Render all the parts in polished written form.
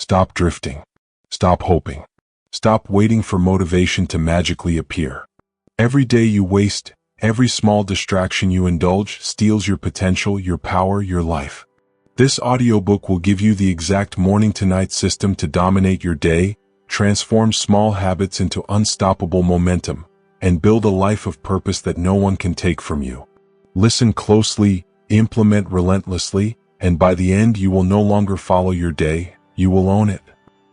Stop drifting. Stop hoping. Stop waiting for motivation to magically appear. Every day you waste, every small distraction you indulge steals your potential, your power, your life. This audiobook will give you the exact morning-to-night system to dominate your day, transform small habits into unstoppable momentum, and build a life of purpose that no one can take from you. Listen closely, implement relentlessly, and by the end you will no longer follow your day, you will own it.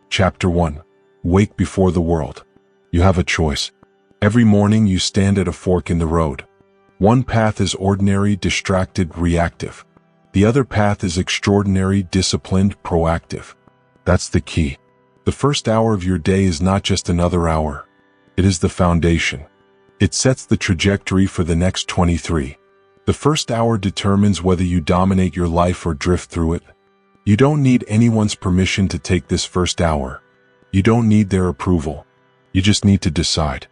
Chapter 1. Wake before the world. You have a choice. Every morning you stand at a fork in the road. One path is ordinary, distracted, reactive. The other path is extraordinary, disciplined, proactive. That's the key. The first hour of your day is not just another hour. It is the foundation. It sets the trajectory for the next 23. The first hour determines whether you dominate your life or drift through it. You don't need anyone's permission to take this first hour. You don't need their approval. You just need to decide.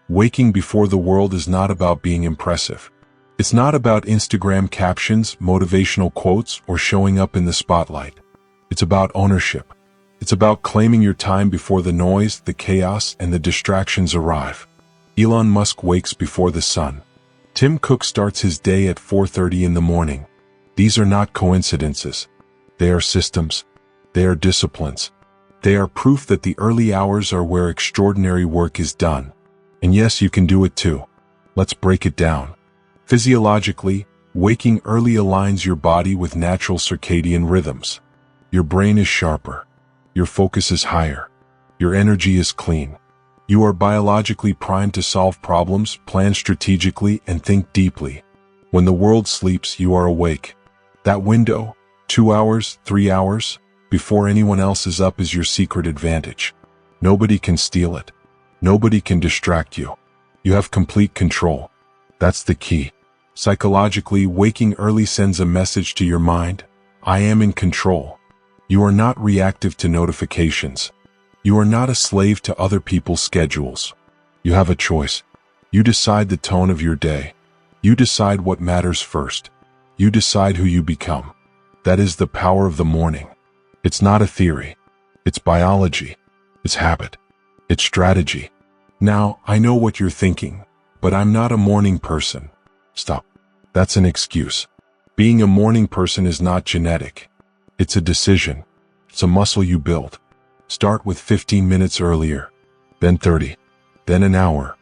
Waking before the world is not about being impressive. It's not about Instagram captions, motivational quotes, or showing up in the spotlight. It's about ownership. It's about claiming your time before the noise, the chaos, and the distractions arrive. Elon Musk wakes before the sun. Tim Cook starts his day at 4:30 in the morning. These are not coincidences. They are systems. They are disciplines. They are proof that the early hours are where extraordinary work is done. And yes, you can do it too. Let's break it down. Physiologically, waking early aligns your body with natural circadian rhythms. Your brain is sharper. Your focus is higher. Your energy is clean. You are biologically primed to solve problems, plan strategically, and think deeply. When the world sleeps, you are awake. That window, 2 hours, 3 hours, before anyone else is up is your secret advantage. Nobody can steal it. Nobody can distract you. You have complete control. That's the key. Psychologically, waking early sends a message to your mind. I am in control. You are not reactive to notifications. You are not a slave to other people's schedules. You have a choice. You decide the tone of your day. You decide what matters first. You decide who you become. That is the power of the morning. It's not a theory. It's biology. It's habit. It's strategy. Now, I know what you're thinking, but I'm not a morning person. Stop. That's an excuse. Being a morning person is not genetic. It's a decision. It's a muscle you build. Start with 15 minutes earlier, then 30, then an hour.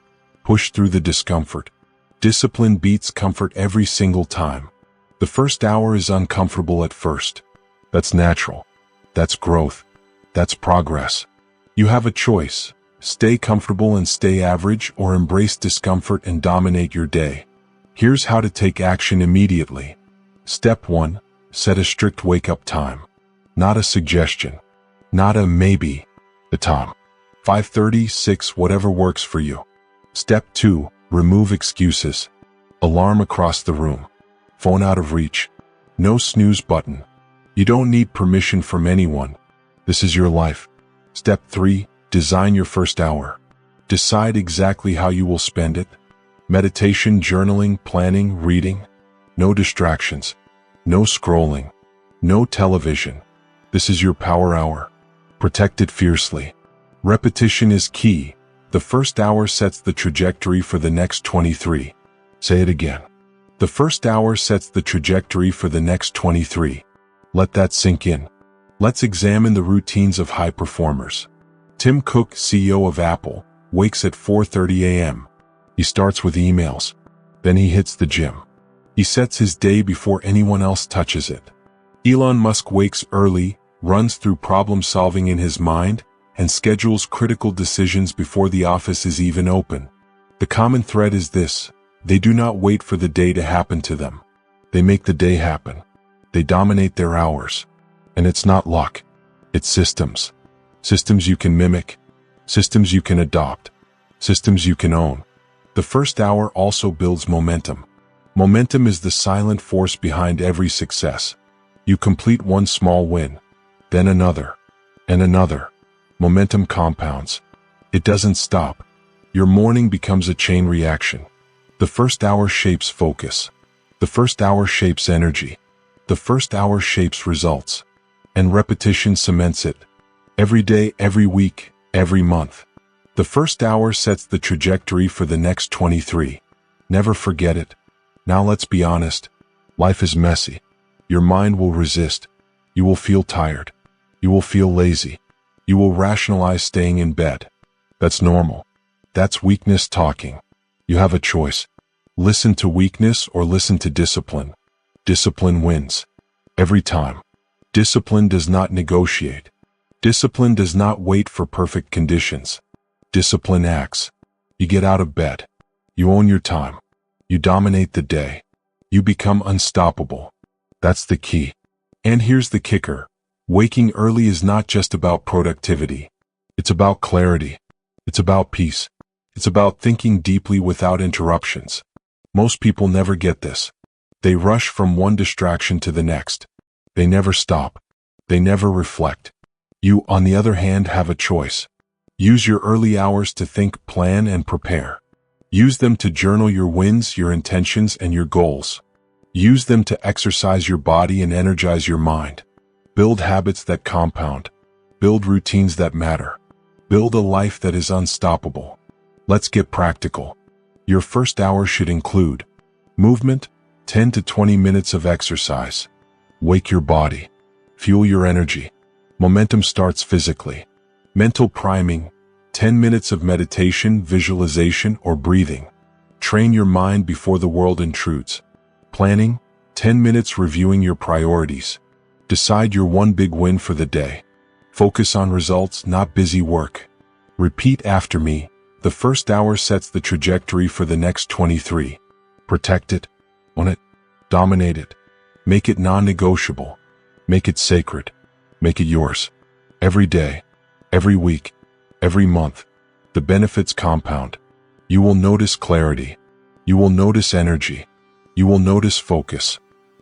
Push through the discomfort. Discipline beats comfort every single time. The first hour is uncomfortable at first. That's natural. That's growth. That's progress. You have a choice. Stay comfortable and stay average, or embrace discomfort and dominate your day. Here's how to take action immediately. Step 1. Set a strict wake-up time. Not a suggestion. Not a maybe. The time. 5:30, 6, whatever works for you. Step 2. Remove excuses. Alarm across the room. Phone out of reach. No snooze button. You don't need permission from anyone. This is your life. Step 3. Design your first hour. Decide exactly how you will spend it. Meditation, journaling, planning, reading. No distractions. No scrolling. No television. This is your power hour. Protect it fiercely. Repetition is key. The first hour sets the trajectory for the next 23. Say it again. The first hour sets the trajectory for the next 23. Let that sink in. Let's examine the routines of high performers. Tim Cook, CEO of Apple, wakes at 4:30 a.m. He starts with emails. Then he hits the gym. He sets his day before anyone else touches it. Elon Musk wakes early, runs through problem solving in his mind, and schedules critical decisions before the office is even open. The common thread is this: they do not wait for the day to happen to them. They make the day happen. They dominate their hours. And it's not luck. It's systems. Systems you can mimic. Systems you can adopt. Systems you can own. The first hour also builds momentum. Momentum is the silent force behind every success. You complete one small win, then another, and another. Momentum compounds. It doesn't stop. Your morning becomes a chain reaction. The first hour shapes focus. The first hour shapes energy. The first hour shapes results. And repetition cements it. Every day, every week, every month. The first hour sets the trajectory for the next 23. Never forget it. Now let's be honest. Life is messy. Your mind will resist. You will feel tired. You will feel lazy. You will rationalize staying in bed. That's normal. That's weakness talking. You have a choice. Listen to weakness or listen to discipline. Discipline wins. Every time. Discipline does not negotiate. Discipline does not wait for perfect conditions. Discipline acts. You get out of bed. You own your time. You dominate the day. You become unstoppable. That's the key. And here's the kicker. Waking early is not just about productivity. It's about clarity. It's about peace. It's about thinking deeply without interruptions. Most people never get this. They rush from one distraction to the next. They never stop. They never reflect. You, on the other hand, have a choice. Use your early hours to think, plan, and prepare. Use them to journal your wins, your intentions, and your goals. Use them to exercise your body and energize your mind. Build habits that compound. Build routines that matter. Build a life that is unstoppable. Let's get practical. Your first hour should include movement, 10 to 20 minutes of exercise. Wake your body. Fuel your energy. Momentum starts physically. Mental priming, 10 minutes of meditation, visualization, or breathing. Train your mind before the world intrudes. Planning, 10 minutes reviewing your priorities. Decide your one big win for the day. Focus on results, not busy work. Repeat after me. The first hour sets the trajectory for the next 23. Protect it, own it, dominate it. Make it non-negotiable. Make it sacred. Make it yours. Every day, every week, every month. The benefits compound. You will notice clarity. You will notice energy. You will notice focus.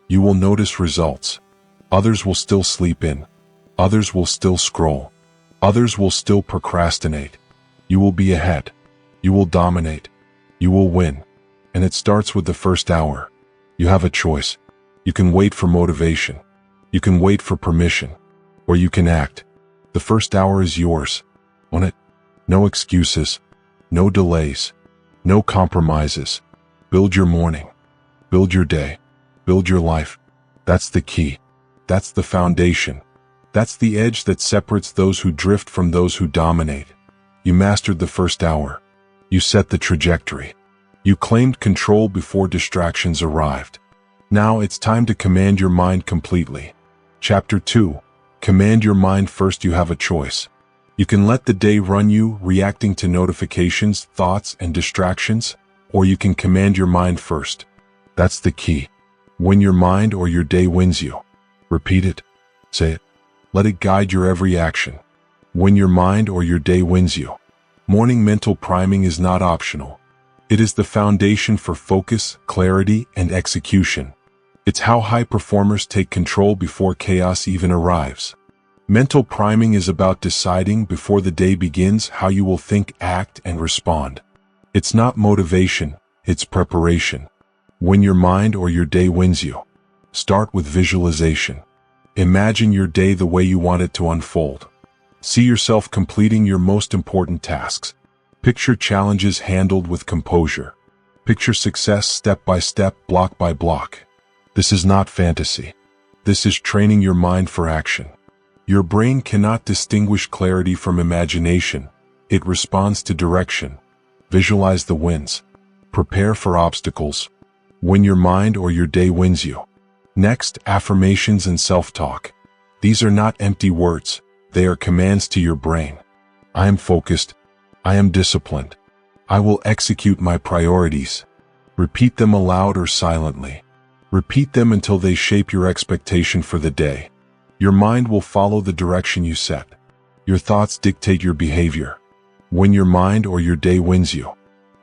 You will notice results. Others will still sleep in. Others will still scroll. Others will still procrastinate. You will be ahead. You will dominate. You will win. And it starts with the first hour. You have a choice. You can wait for motivation. You can wait for permission. Or you can act. The first hour is yours. Own it. No excuses. No delays. No compromises. Build your morning. Build your day. Build your life. That's the key. That's the foundation. That's the edge that separates those who drift from those who dominate. You mastered the first hour. You set the trajectory. You claimed control before distractions arrived. Now it's time to command your mind completely. Chapter 2. Command your mind. First, you have a choice. You can let the day run you, reacting to notifications, thoughts, and distractions, or you can command your mind first. That's the key. Win your mind or your day wins you. Repeat it. Say it. Let it guide your every action. Win your mind or your day wins you. Morning mental priming is not optional. It is the foundation for focus, clarity, and execution. It's how high performers take control before chaos even arrives. Mental priming is about deciding before the day begins how you will think, act, and respond. It's not motivation, it's preparation. Win your mind or your day wins you. Start with visualization. Imagine your day the way you want it to unfold. See yourself completing your most important tasks. Picture challenges handled with composure. Picture success step by step, block by block. This is not fantasy. This is training your mind for action. Your brain cannot distinguish clarity from imagination. It responds to direction. Visualize the wins. Prepare for obstacles. Win your mind or your day wins you. Next, affirmations and self-talk. These are not empty words. They are commands to your brain. I am focused. I am disciplined. I will execute my priorities. Repeat them aloud or silently. Repeat them until they shape your expectation for the day. Your mind will follow the direction you set. Your thoughts dictate your behavior. Win your mind or your day wins you.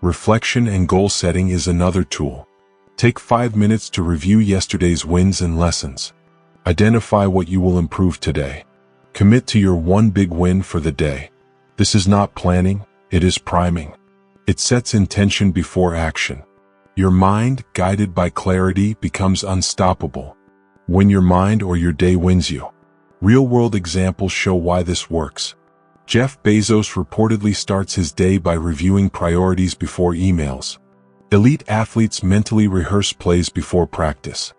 Reflection and goal setting is another tool. Take 5 minutes to review yesterday's wins and lessons. Identify what you will improve today. Commit to your one big win for the day. This is not planning, it is priming. It sets intention before action. Your mind, guided by clarity, becomes unstoppable. Win your mind or your day wins you. Real-world examples show why this works. Jeff Bezos reportedly starts his day by reviewing priorities before emails. Elite athletes mentally rehearse plays before practice.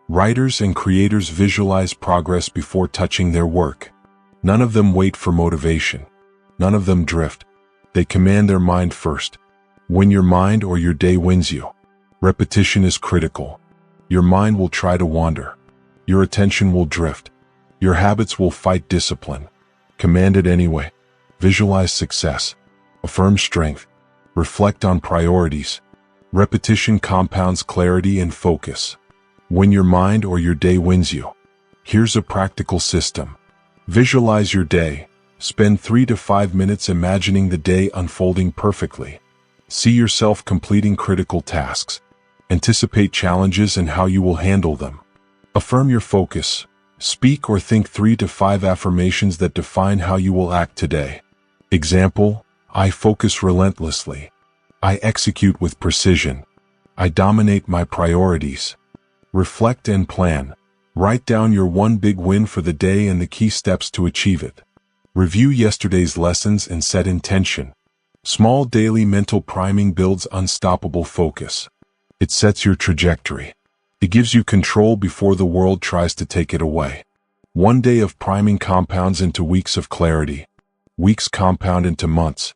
Writers and creators visualize progress before touching their work. None of them wait for motivation. None of them drift. They command their mind first. Win your mind or your day wins you. Repetition is critical. Your mind will try to wander. Your attention will drift. Your habits will fight discipline. Command it anyway. Visualize success. Affirm strength. Reflect on priorities. Repetition compounds clarity and focus. Win your mind or your day wins you. Here's a practical system. Visualize your day. Spend 3 to 5 minutes imagining the day unfolding perfectly. See yourself completing critical tasks. Anticipate challenges and how you will handle them. Affirm your focus. Speak or think 3 to 5 affirmations that define how you will act today. Example: I focus relentlessly. I execute with precision. I dominate my priorities. Reflect and plan. Write down your one big win for the day and the key steps to achieve it. Review yesterday's lessons and set intention. Small daily mental priming builds unstoppable focus. It sets your trajectory. It gives you control before the world tries to take it away. One day of priming compounds into weeks of clarity. Weeks compound into months.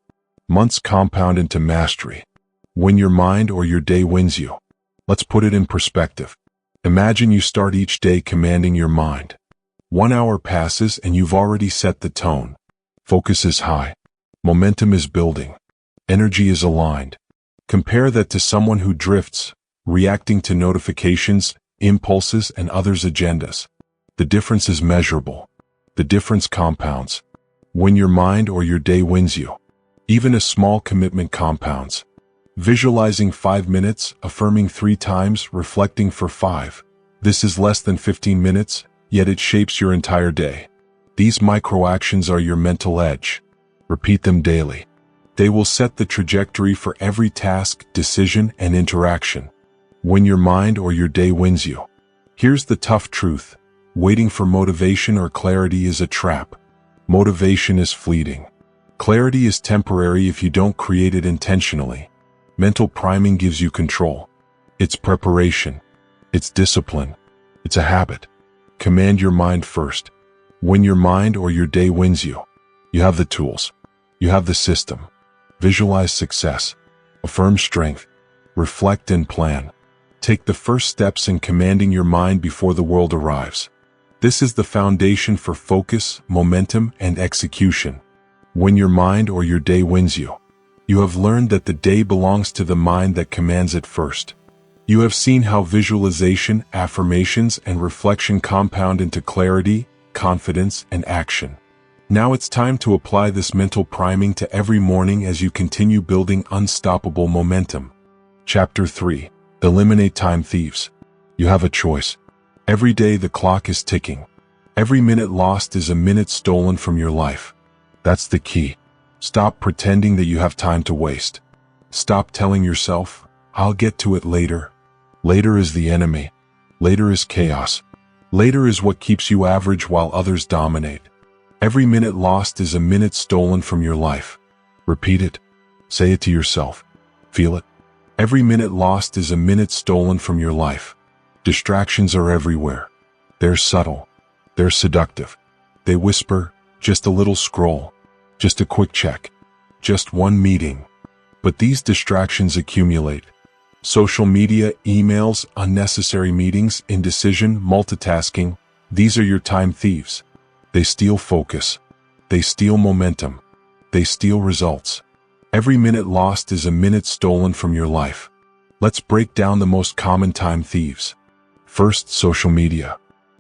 Months compound into mastery. Win your mind or your day wins you. Let's put it in perspective. Imagine you start each day commanding your mind. 1 hour passes and you've already set the tone. Focus is high. Momentum is building. Energy is aligned. Compare that to someone who drifts, reacting to notifications, impulses, and others' agendas. The difference is measurable. The difference compounds. Win your mind or your day wins you. Even a small commitment compounds. Visualizing 5 minutes, affirming 3 times, reflecting for 5. This is less than 15 minutes, yet it shapes your entire day. These micro-actions are your mental edge. Repeat them daily. They will set the trajectory for every task, decision, and interaction. Win your mind or your day wins you. Here's the tough truth. Waiting for motivation or clarity is a trap. Motivation is fleeting. Clarity is temporary if you don't create it intentionally. Mental priming gives you control. It's preparation. It's discipline. It's a habit. Command your mind first. Win your mind or your day wins you. You have the tools. You have the system. Visualize success. Affirm strength. Reflect and plan. Take the first steps in commanding your mind before the world arrives. This is the foundation for focus, momentum, and execution. Win your mind or your day wins you. You have learned that the day belongs to the mind that commands it first. You have seen how visualization, affirmations, and reflection compound into clarity, confidence, and action. Now it's time to apply this mental priming to every morning as you continue building unstoppable momentum. Chapter 3. Eliminate time thieves. You have a choice. Every day the clock is ticking. Every minute lost is a minute stolen from your life. That's the key. Stop pretending that you have time to waste. Stop telling yourself, I'll get to it later. Later is the enemy. Later is chaos. Later is what keeps you average while others dominate. Every minute lost is a minute stolen from your life. Repeat it. Say it to yourself. Feel it. Every minute lost is a minute stolen from your life. Distractions are everywhere. They're subtle. They're seductive. They whisper, just a little scroll. Just a quick check. Just one meeting. But these distractions accumulate. Social media, emails, unnecessary meetings, indecision, multitasking, these are your time thieves. They steal focus. They steal momentum. They steal results. Every minute lost is a minute stolen from your life. Let's break down the most common time thieves. First, social media.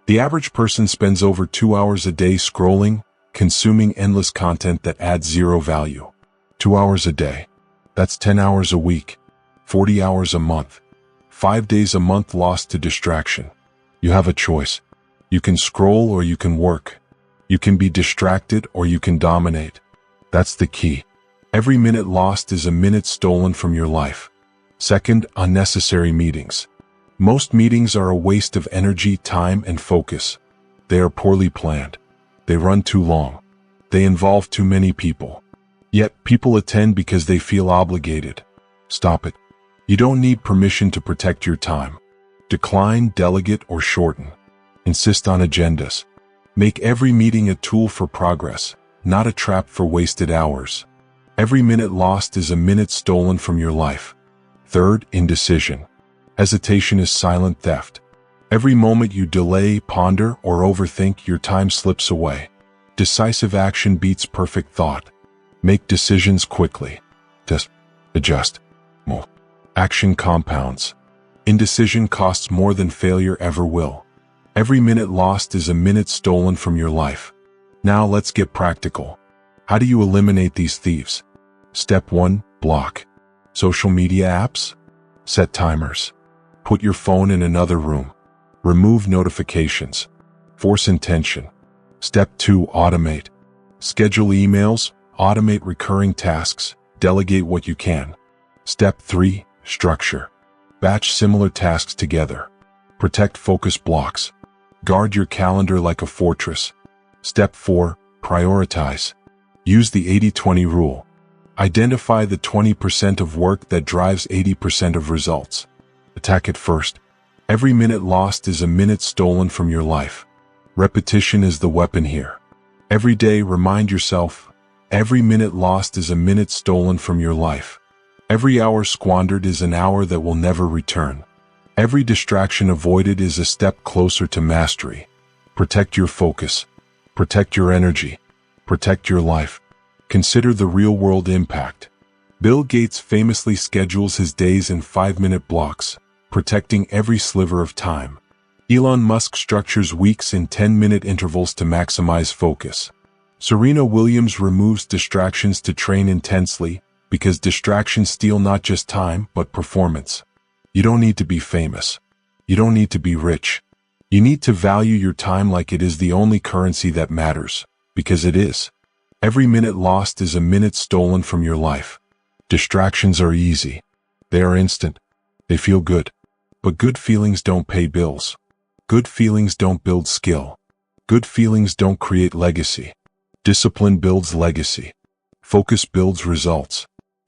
The average person spends over 2 hours a day scrolling, consuming endless content that adds zero value. 2 hours a day. That's 10 hours a week. 40 hours a month. 5 days a month lost to distraction. You have a choice. You can scroll or you can work. You can be distracted or you can dominate. That's the key. Every minute lost is a minute stolen from your life. Second, unnecessary meetings. Most meetings are a waste of energy, time, and focus. They are poorly planned. They run too long. They involve too many people. Yet people attend because they feel obligated. Stop it. You don't need permission to protect your time. Decline, delegate, or shorten. Insist on agendas. Make every meeting a tool for progress, not a trap for wasted hours. Every minute lost is a minute stolen from your life. Third, indecision. Hesitation is silent theft. Every moment you delay, ponder, or overthink, your time slips away. Decisive action beats perfect thought. Make decisions quickly. Just adjust. Move. Action compounds. Indecision costs more than failure ever will. Every minute lost is a minute stolen from your life. Now let's get practical. How do you eliminate these thieves? Step 1. Block. Social media apps? Set timers. Put your phone in another room. Remove notifications. Force intention. Step 2. Automate. Schedule emails, automate recurring tasks, delegate what you can. Step 3. Structure. Batch similar tasks together. Protect focus blocks. Guard your calendar like a fortress. Step 4. Prioritize. Use the 80-20 rule. Identify the 20% of work that drives 80% of results. Attack it first. Every minute lost is a minute stolen from your life. Repetition is the weapon here. Every day remind yourself, every minute lost is a minute stolen from your life. Every hour squandered is an hour that will never return. Every distraction avoided is a step closer to mastery. Protect your focus. Protect your energy. Protect your life. Consider the real-world impact. Bill Gates famously schedules his days in 5-minute blocks, protecting every sliver of time. Elon Musk structures weeks in 10-minute intervals to maximize focus. Serena Williams removes distractions to train intensely, because distractions steal not just time, but performance. You don't need to be famous. You don't need to be rich. You need to value your time like it is the only currency that matters, because it is. Every minute lost is a minute stolen from your life. Distractions are easy. They are instant. They feel good. But good feelings don't pay bills. Good feelings don't build skill. Good feelings don't create legacy. Discipline builds legacy. Focus builds results.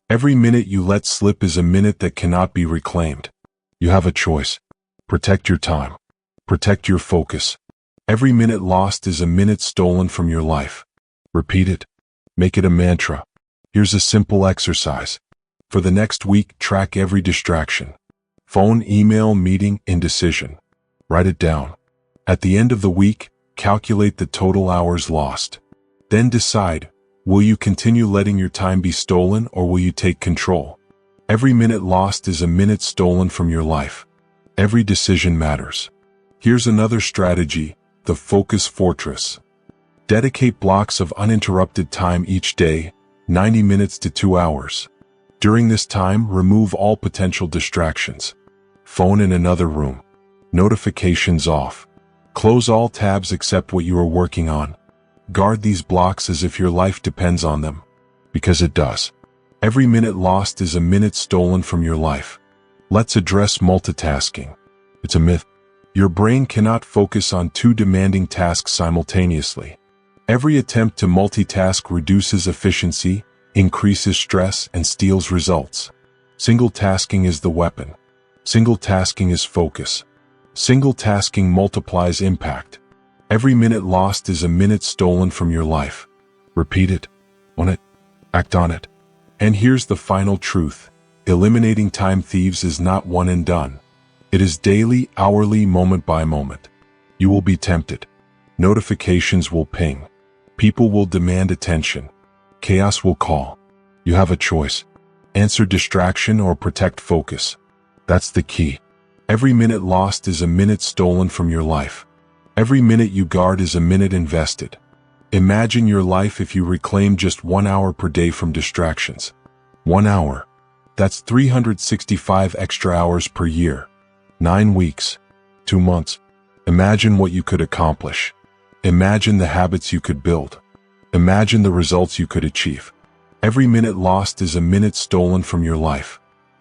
Every minute you let slip is a minute that cannot be reclaimed. You have a choice. Protect your time. Protect your focus. Every minute lost is a minute stolen from your life. Repeat it. Make it a mantra. Here's a simple exercise. For the next week, track every distraction. Phone, email, meeting, indecision. Write it down. At the end of the week, calculate the total hours lost. Then decide, will you continue letting your time be stolen or will you take control? Every minute lost is a minute stolen from your life. Every decision matters. Here's another strategy, the focus fortress. Dedicate blocks of uninterrupted time each day, 90 minutes to 2 hours. During this time, remove all potential distractions. Phone in another room. Notifications off. Close all tabs except what you are working on. Guard these blocks as if your life depends on them. Because it does. Every minute lost is a minute stolen from your life. Let's address multitasking. It's a myth. Your brain cannot focus on 2 demanding tasks simultaneously. Every attempt to multitask reduces efficiency, increases stress, and steals results. Single tasking is the weapon. Single tasking is focus. Single tasking multiplies impact. Every minute lost is a minute stolen from your life. Repeat it. Own it. Act on it. And here's the final truth. Eliminating time thieves is not one and done. It is daily, hourly, moment by moment. You will be tempted. Notifications will ping. People will demand attention. Chaos will call. You have a choice. Answer distraction or protect focus. That's the key. Every minute lost is a minute stolen from your life. Every minute you guard is a minute invested. Imagine your life if you reclaim just 1 hour per day from distractions. 1 hour. That's 365 extra hours per year. 9 weeks. 2 months. Imagine what you could accomplish. Imagine the habits you could build. Imagine the results you could achieve. Every minute lost is a minute stolen from your life.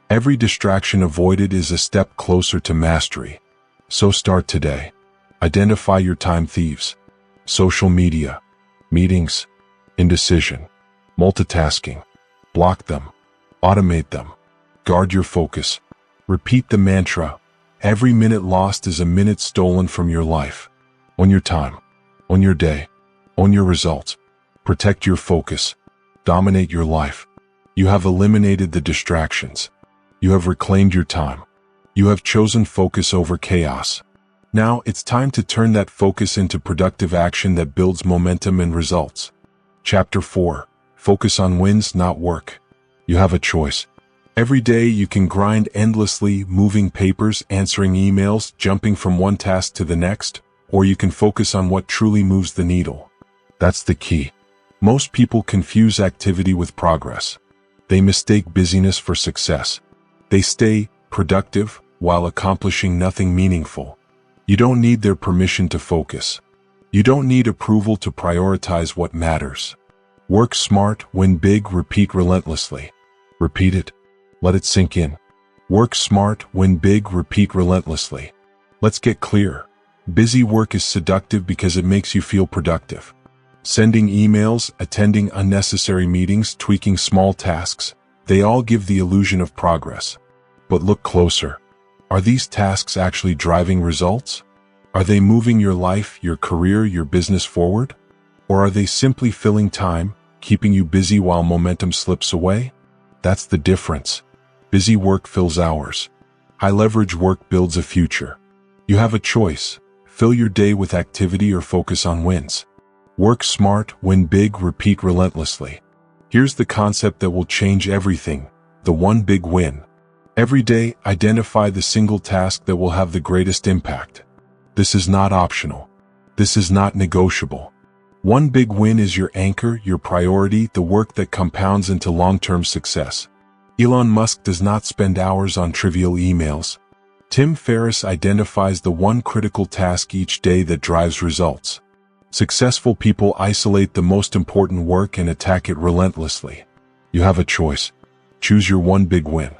Every distraction avoided is a step closer to mastery. So start today. Identify your time thieves. Social media. Meetings, indecision, multitasking. Block them. Automate them. Guard your focus. Repeat the mantra. Every minute lost is a minute stolen from your life. Own your time. Own your day. Own your results. Protect your focus. Dominate your life. You have eliminated the distractions. You have reclaimed your time. You have chosen focus over chaos. Now it's time to turn that focus into productive action that builds momentum and results. Chapter 4. Focus on wins, not work. You have a choice. Every day you can grind endlessly, moving papers, answering emails, jumping from one task to the next, or you can focus on what truly moves the needle. That's the key. Most people confuse activity with progress. They mistake busyness for success. They stay productive while accomplishing nothing meaningful. You don't need their permission to focus. You don't need approval to prioritize what matters. Work smart, win big, repeat relentlessly. Repeat it. Let it sink in. Work smart, win big, repeat relentlessly. Let's get clear. Busy work is seductive because it makes you feel productive. Sending emails, attending unnecessary meetings, tweaking small tasks, they all give the illusion of progress. But look closer. Are these tasks actually driving results? Are they moving your life, your career, your business forward? Or are they simply filling time, keeping you busy while momentum slips away? That's the difference. Busy work fills hours. High-leverage work builds a future. You have a choice. Fill your day with activity or focus on wins. Work smart, win big, repeat relentlessly. Here's the concept that will change everything. The one big win. Every day, identify the single task that will have the greatest impact. This is not optional. This is not negotiable. One big win is your anchor, your priority, the work that compounds into long-term success. Elon Musk does not spend hours on trivial emails. Tim Ferriss identifies the one critical task each day that drives results. Successful people isolate the most important work and attack it relentlessly. You have a choice. Choose your one big win.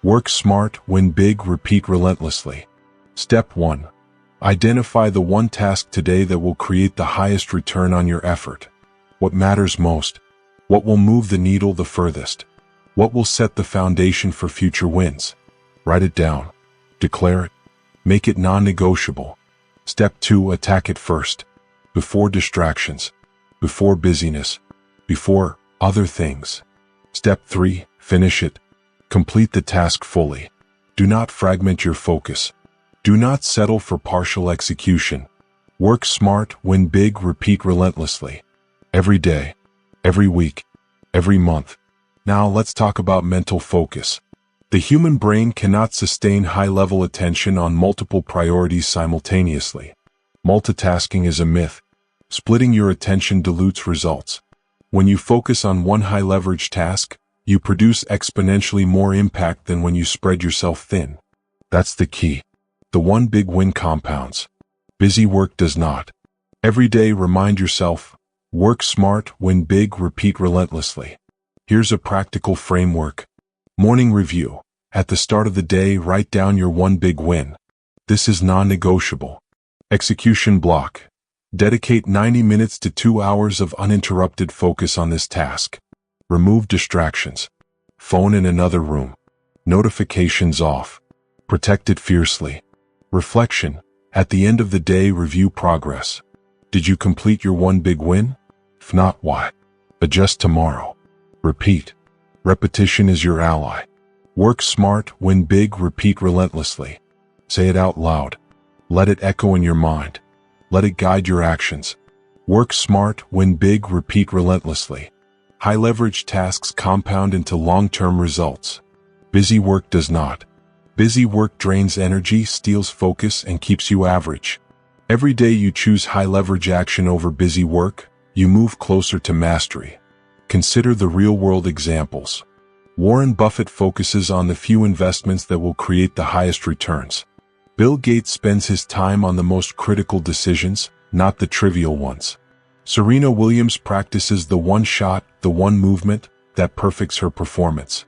Work smart, win big, repeat relentlessly. Step 1. Identify the one task today that will create the highest return on your effort. What matters most? What will move the needle the furthest? What will set the foundation for future wins? Write it down. Declare it. Make it non-negotiable. Step 2. Attack it first. Before distractions. Before busyness. Before other things. Step 3. Finish it. Complete the task fully. Do not fragment your focus. Do not settle for partial execution. Work smart, win big, repeat relentlessly. Every day, every week, every month. Now let's talk about mental focus. The human brain cannot sustain high-level attention on multiple priorities simultaneously. Multitasking is a myth. Splitting your attention dilutes results. When you focus on one high-leverage task, you produce exponentially more impact than when you spread yourself thin. That's the key. The one big win compounds. Busy work does not. Every day remind yourself, work smart, win big, repeat relentlessly. Here's a practical framework. Morning review. At the start of the day, write down your one big win. This is non-negotiable. Execution block. Dedicate 90 minutes to 2 hours of uninterrupted focus on this task. Remove distractions. Phone in another room. Notifications off. Protect it fiercely. Reflection. At the end of the day, review progress. Did you complete your one big win? If not, why? Adjust tomorrow. Repeat. Repetition is your ally. Work smart, win big, repeat relentlessly. Say it out loud. Let it echo in your mind. Let it guide your actions. Work smart, win big, repeat relentlessly. High-leverage tasks compound into long-term results. Busy work does not. Busy work drains energy, steals focus, and keeps you average. Every day you choose high-leverage action over busy work, you move closer to mastery. Consider the real-world examples. Warren Buffett focuses on the few investments that will create the highest returns. Bill Gates spends his time on the most critical decisions, not the trivial ones. Serena Williams practices the one shot, the one movement, that perfects her performance.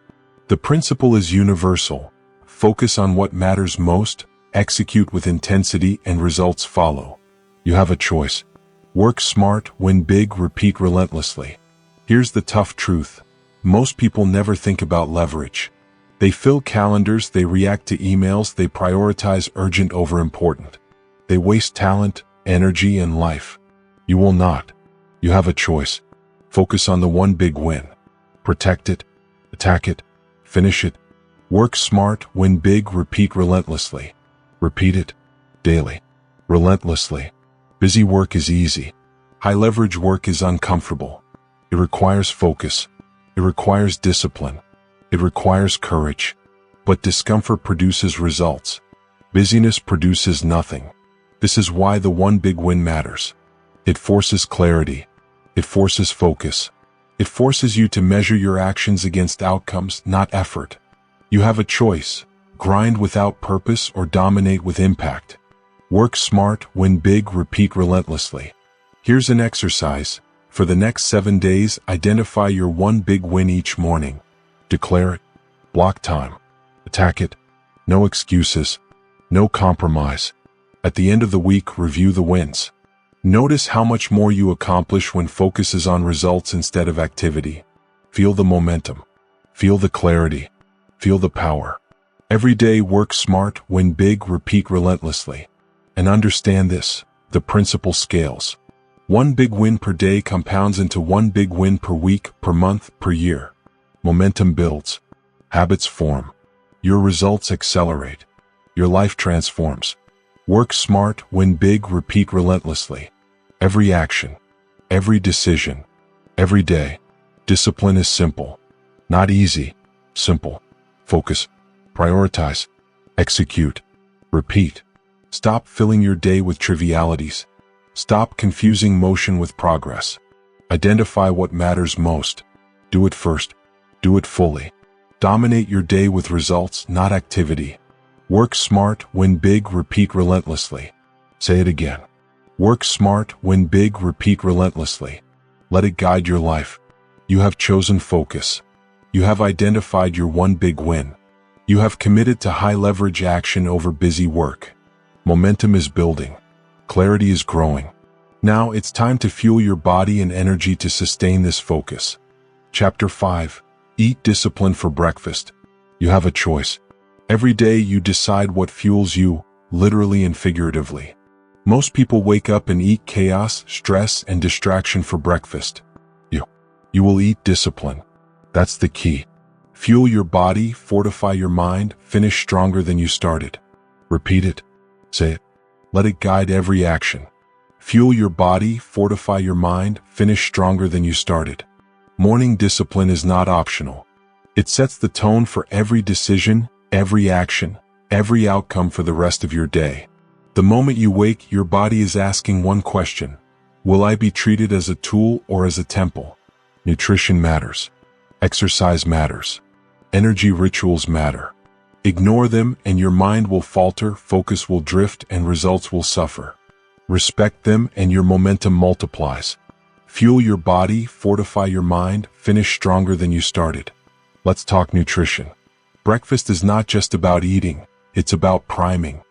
The principle is universal. Focus on what matters most, execute with intensity, and results follow. You have a choice. Work smart, win big, repeat relentlessly. Here's the tough truth. Most people never think about leverage. They fill calendars, they react to emails, they prioritize urgent over important. They waste talent, energy, and life. You will not. You have a choice. Focus on the one big win. Protect it, attack it, finish it. Work smart, win big, repeat relentlessly. Repeat it daily, relentlessly. Busy work is easy. High leverage work is uncomfortable. It requires focus. It requires discipline. It requires courage. But discomfort produces results. Busyness produces nothing. This is why the one big win matters. It forces clarity. It forces focus. It forces you to measure your actions against outcomes, not effort. You have a choice: grind without purpose or dominate with impact. Work smart, win big, repeat relentlessly. Here's an exercise. For the next 7 days, identify your one big win each morning. Declare it. Block time. Attack it. No excuses. No compromise. At the end of the week, review the wins. Notice how much more you accomplish when focus is on results instead of activity. Feel the momentum. Feel the clarity. Feel the power. Every day, work smart, win big, repeat relentlessly. And understand this: the principle scales. One big win per day compounds into one big win per week, per month, per year. Momentum builds. Habits form. Your results accelerate. Your life transforms. Work smart, win big, repeat relentlessly. Every action, every decision, every day. Discipline is simple. Not easy. Simple. Focus. Prioritize. Execute. Repeat. Stop filling your day with trivialities. Stop confusing motion with progress. Identify what matters most. Do it first. Do it fully. Dominate your day with results, not activity. Work smart, win big, repeat relentlessly. Say it again. Work smart, win big, repeat relentlessly. Let it guide your life. You have chosen focus. You have identified your one big win. You have committed to high leverage action over busy work. Momentum is building. Clarity is growing. Now it's time to fuel your body and energy to sustain this focus. Chapter 5. Eat discipline for breakfast. You have a choice. Every day you decide what fuels you, literally and figuratively. Most people wake up and eat chaos, stress, and distraction for breakfast. You will eat discipline. That's the key. Fuel your body, fortify your mind, finish stronger than you started. Repeat it. Say it. Let it guide every action. Fuel your body, fortify your mind, finish stronger than you started. Morning discipline is not optional. It sets the tone for every decision, every action, every outcome for the rest of your day. The moment you wake, your body is asking one question: will I be treated as a tool or as a temple? Nutrition matters. Exercise matters. Energy rituals matter. Ignore them and your mind will falter, focus will drift, and results will suffer. Respect them and your momentum multiplies. Fuel your body, fortify your mind, finish stronger than you started. Let's talk nutrition. Breakfast is not just about eating, it's about priming.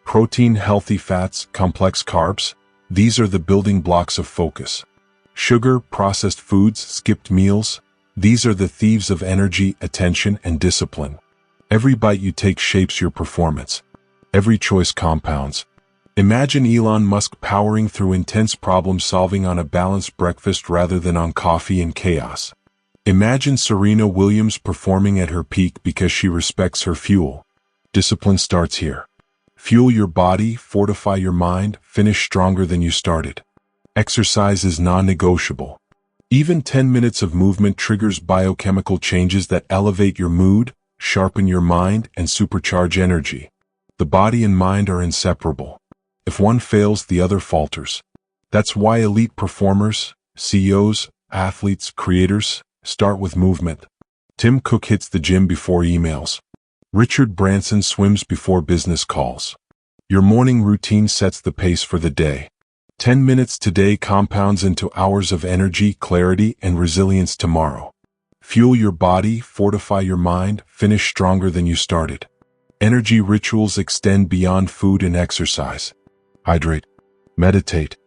Protein, healthy fats, complex carbs, these are the building blocks of focus. Sugar, processed foods, skipped meals, these are the thieves of energy, attention, and discipline. Every bite you take shapes your performance. Every choice compounds. Imagine Elon Musk powering through intense problem solving on a balanced breakfast rather than on coffee and chaos. Imagine Serena Williams performing at her peak because she respects her fuel. Discipline starts here. Fuel your body, fortify your mind, finish stronger than you started. Exercise is non-negotiable. Even 10 minutes of movement triggers biochemical changes that elevate your mood, sharpen your mind, and supercharge energy. The body and mind are inseparable. If one fails, the other falters. That's why elite performers, CEOs, athletes, creators, start with movement. Tim Cook hits the gym before emails. Richard Branson swims before business calls. Your morning routine sets the pace for the day. 10 minutes today compounds into hours of energy, clarity, and resilience tomorrow. Fuel your body, fortify your mind, finish stronger than you started. Energy rituals extend beyond food and exercise. Hydrate. Meditate.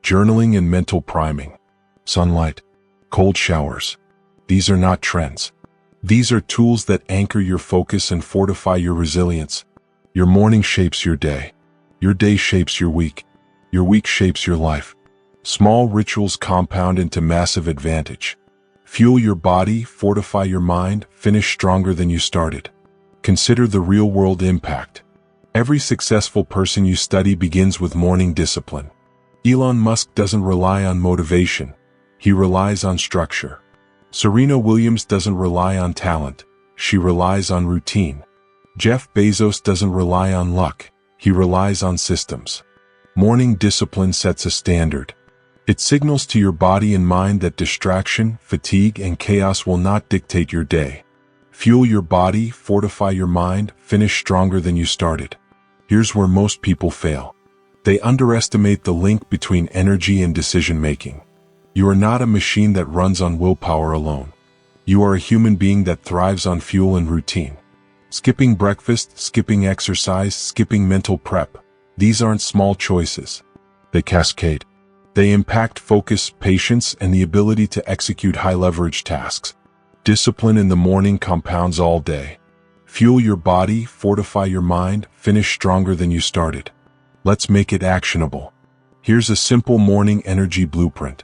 journaling and mental priming, sunlight, cold showers. These are not trends. These are tools that anchor your focus and fortify your resilience. Your morning shapes your day. Your day shapes your week. Your week shapes your life. Small rituals compound into massive advantage. Fuel your body, fortify your mind, finish stronger than you started. Consider the real-world impact. Every successful person you study begins with morning discipline. Elon Musk doesn't rely on motivation. He relies on structure. Serena Williams doesn't rely on talent. She relies on routine. Jeff Bezos doesn't rely on luck. He relies on systems. Morning discipline sets a standard. It signals to your body and mind that distraction, fatigue, and chaos will not dictate your day. Fuel your body, fortify your mind, finish stronger than you started. Here's where most people fail. They underestimate the link between energy and decision-making. You are not a machine that runs on willpower alone. You are a human being that thrives on fuel and routine. Skipping breakfast, skipping exercise, skipping mental prep. These aren't small choices. They cascade. They impact focus, patience, and the ability to execute high-leverage tasks. Discipline in the morning compounds all day. Fuel your body, fortify your mind, finish stronger than you started. Let's make it actionable. Here's a simple morning energy blueprint.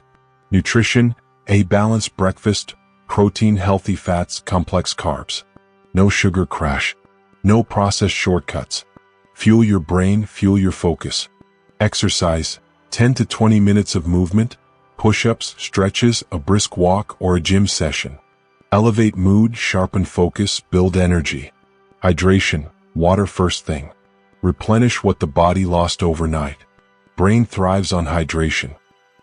Nutrition: a balanced breakfast, protein, healthy fats, complex carbs. No sugar crash. No processed shortcuts. Fuel your brain, fuel your focus. Exercise: 10 to 20 minutes of movement, push-ups, stretches, a brisk walk, or a gym session. Elevate mood, sharpen focus, build energy. Hydration: water first thing. Replenish what the body lost overnight. Brain thrives on hydration.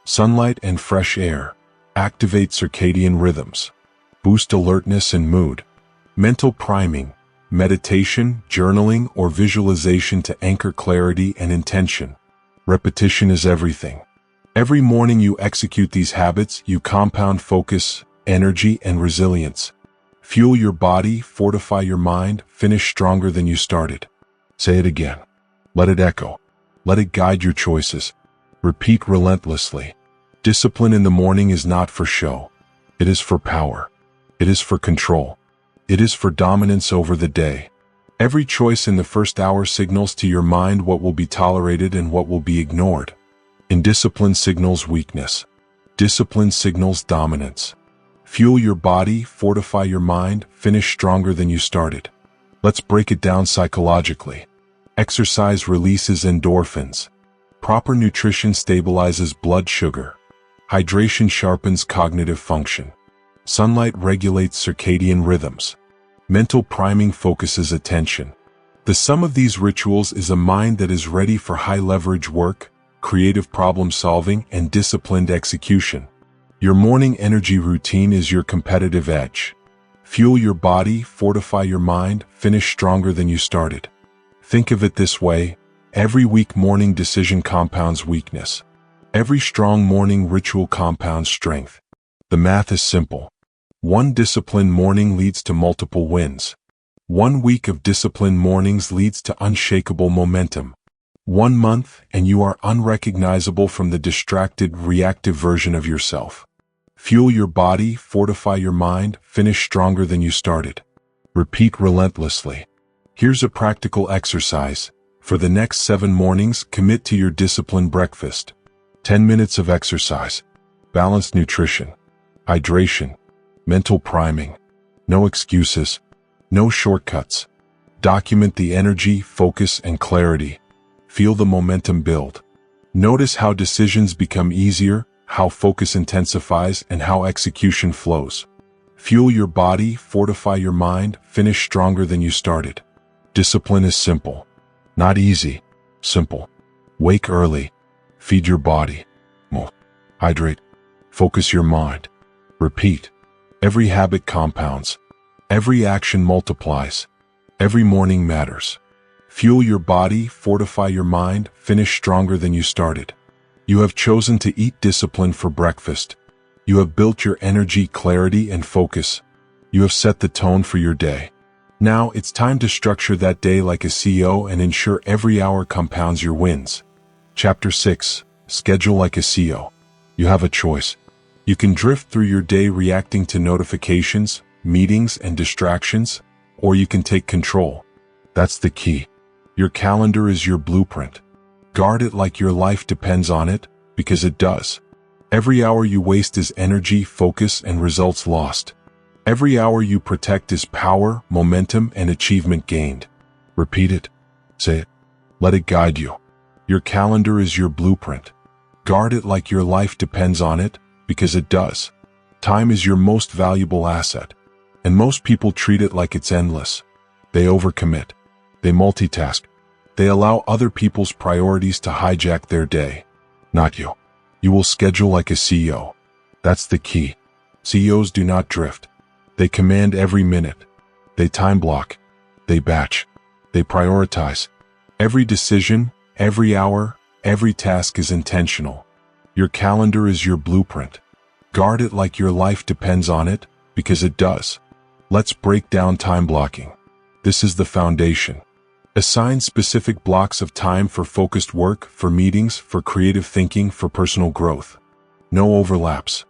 Sunlight and fresh air activate circadian rhythms. Boost alertness and mood. Mental priming: meditation, journaling, or visualization to anchor clarity and intention. Repetition is everything. Every morning you execute these habits, you compound focus, energy, and resilience. Fuel your body, fortify your mind, finish stronger than you started. Say it again. Let it echo. Let it guide your choices. Repeat relentlessly. Discipline in the morning is not for show. It is for power. It is for control. It is for dominance over the day. Every choice in the first hour signals to your mind what will be tolerated and what will be ignored. Indiscipline signals weakness. Discipline signals dominance. Fuel your body, fortify your mind, finish stronger than you started. Let's break it down psychologically. Exercise releases endorphins. Proper nutrition stabilizes blood sugar. Hydration sharpens cognitive function. Sunlight regulates circadian rhythms. Mental priming focuses attention. The sum of these rituals is a mind that is ready for high-leverage work, creative problem-solving, and disciplined execution. Your morning energy routine is your competitive edge. Fuel your body, fortify your mind, finish stronger than you started. Think of it this way: every weak morning decision compounds weakness. Every strong morning ritual compounds strength. The math is simple. One disciplined morning leads to multiple wins. 1 week of disciplined mornings leads to unshakable momentum. 1 month, and you are unrecognizable from the distracted, reactive version of yourself. Fuel your body, fortify your mind, finish stronger than you started. Repeat relentlessly. Here's a practical exercise. For the next 7 mornings, commit to your disciplined breakfast. 10 minutes of exercise. Balanced nutrition. Hydration. Mental priming. No excuses. No shortcuts. Document the energy, focus, and clarity. Feel the momentum build. Notice how decisions become easier, how focus intensifies, and how execution flows. Fuel your body, fortify your mind, finish stronger than you started. Discipline is simple. Not easy. Simple. Wake early. Feed your body. Hydrate. Focus your mind. Repeat. Every habit compounds. Every action multiplies. Every morning matters. Fuel your body, fortify your mind, finish stronger than you started. You have chosen to eat discipline for breakfast. You have built your energy, clarity, and focus. You have set the tone for your day. Now it's time to structure that day like a CEO and ensure every hour compounds your wins. Chapter 6. schedule like a CEO. You have a choice. You can drift through your day reacting to notifications, meetings, and distractions, or you can take control. That's the key. Your calendar is your blueprint. Guard it like your life depends on it, because it does. Every hour you waste is energy, focus, and results lost. Every hour you protect is power, momentum, and achievement gained. Repeat it. Say it. Let it guide you. Your calendar is your blueprint. Guard it like your life depends on it, because it does. Time is your most valuable asset, and most people treat it like it's endless. They overcommit. They multitask. They allow other people's priorities to hijack their day. Not you. You will schedule like a CEO. That's the key. CEOs do not drift. They command every minute. They time block. They batch. They prioritize. Every decision, every hour, every task is intentional. Your calendar is your blueprint. Guard it like your life depends on it, because it does. Let's break down time blocking. This is the foundation. Assign specific blocks of time for focused work, for meetings, for creative thinking, for personal growth. No overlaps.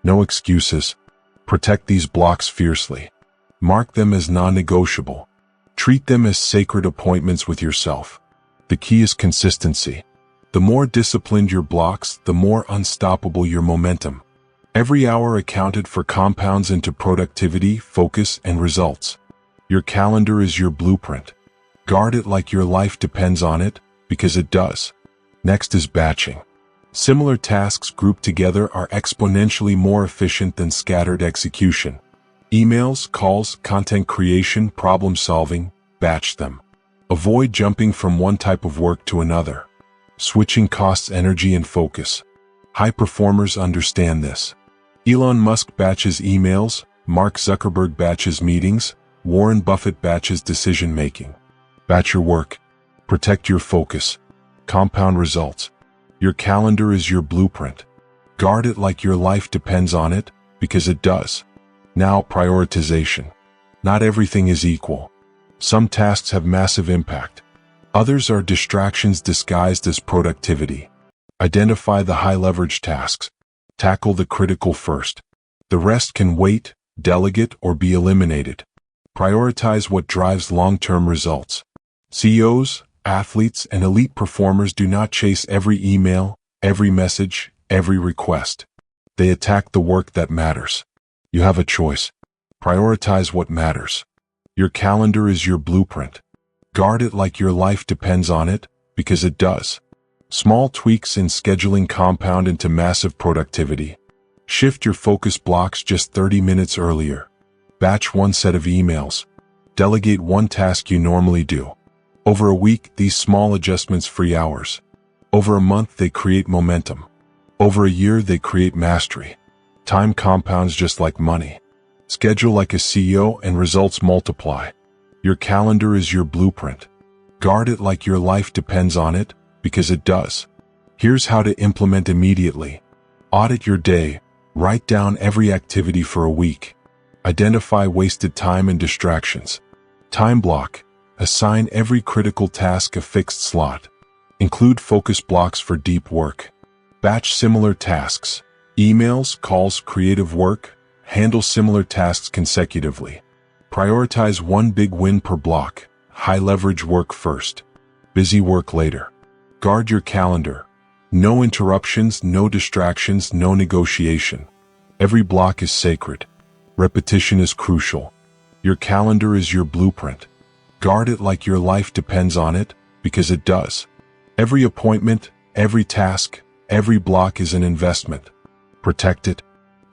No excuses. Protect these blocks fiercely. Mark them as non-negotiable. Treat them as sacred appointments with yourself. The key is consistency. The more disciplined your blocks, the more unstoppable your momentum. Every hour accounted for compounds into productivity, focus, and results. Your calendar is your blueprint. Guard it like your life depends on it, because it does. Next is batching. Similar tasks grouped together are exponentially more efficient than scattered execution. Emails, calls, content creation, problem solving, batch them. Avoid jumping from one type of work to another. Switching costs energy and focus. High performers understand this. Elon Musk batches emails, Mark Zuckerberg batches meetings, Warren Buffett batches decision-making. Batch your work. Protect your focus. Compound results. Your calendar is your blueprint. Guard it like your life depends on it, because it does. Now, prioritization. Not everything is equal. Some tasks have massive impact. Others are distractions disguised as productivity. Identify the high-leverage tasks. Tackle the critical first. The rest can wait, delegate, or be eliminated. Prioritize what drives long-term results. CEOs, athletes, and elite performers do not chase every email, every message, every request. They attack the work that matters. You have a choice. Prioritize what matters. Your calendar is your blueprint. Guard it like your life depends on it, because it does. Small tweaks in scheduling compound into massive productivity. Shift your focus blocks just 30 minutes earlier. Batch one set of emails. Delegate one task you normally do. Over a week, these small adjustments free hours. Over a month, they create momentum. Over a year, they create mastery. Time compounds just like money. Schedule like a CEO and results multiply. Your calendar is your blueprint. Guard it like your life depends on it, because it does. Here's how to implement immediately. Audit your day. Write down every activity for a week. Identify wasted time and distractions. Time block. Assign every critical task a fixed slot. Include focus blocks for deep work. Batch similar tasks. Emails, calls, creative work. Handle similar tasks consecutively. Prioritize one big win per block. High leverage work first. Busy work later. Guard your calendar. No interruptions, no distractions, no negotiation. Every block is sacred. Repetition is crucial. Your calendar is your blueprint. Guard it like your life depends on it, because it does. Every appointment, every task, every block is an investment. Protect it.